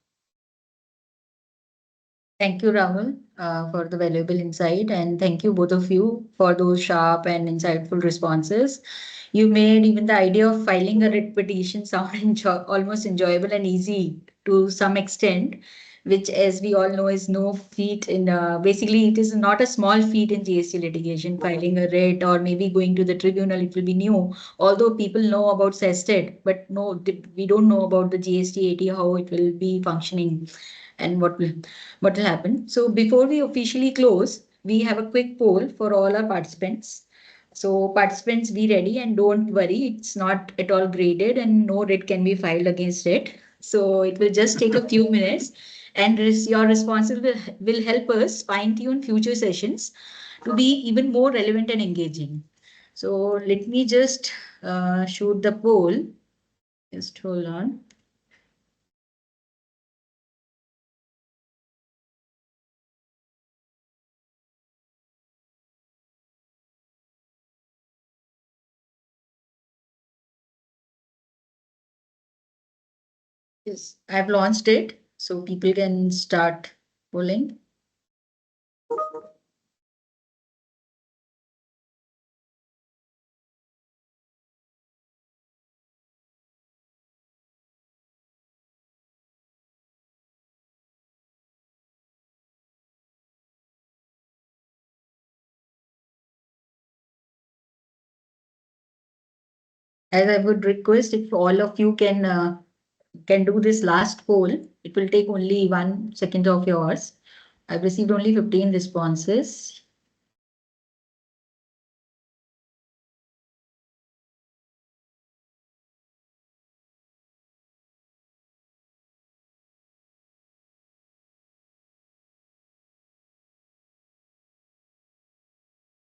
Thank you, Rahul, for the valuable insight, and thank you both of you for those sharp and insightful responses. You made even the idea of filing a writ petition sound almost enjoyable and easy to some extent, which, as we all know, is no feat in. Basically, it is not a small feat in GST litigation. Filing a writ or maybe going to the tribunal, it will be new. Although people know about SESTED, but no, we don't know about the GST 80, how it will be functioning and what will happen. So before we officially close, we have a quick poll for all our participants. So participants, be ready and don't worry. It's not at all graded and no writ can be filed against it. So it will just take a few minutes and your responses will help us fine tune future sessions to be even more relevant and engaging. So let me just shoot the poll. Just hold on. Yes, I've launched it, so people can start polling. As I would request if all of you can do this last poll, it will take only 1 second of yours. I've received only 15 responses.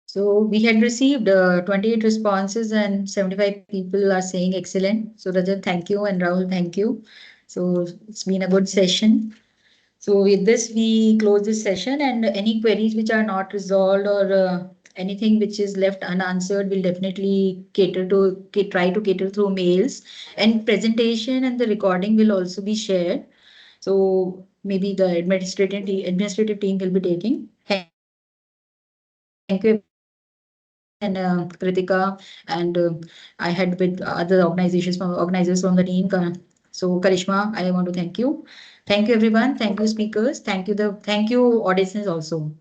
So we had received 28 responses and 75 people are saying excellent. So Rajat, thank you, and Rahul, thank you. So it's been a good session. So with this, we close this session, and any queries which are not resolved or anything which is left unanswered, we'll definitely try to cater through mails, and presentation and the recording will also be shared. So maybe the administrative team will be taking. Thank you everyone, and Kritika, and I had with other organizers from the team. So Karishma, I want to thank you. Thank you everyone. Thank you speakers. Thank you audiences also.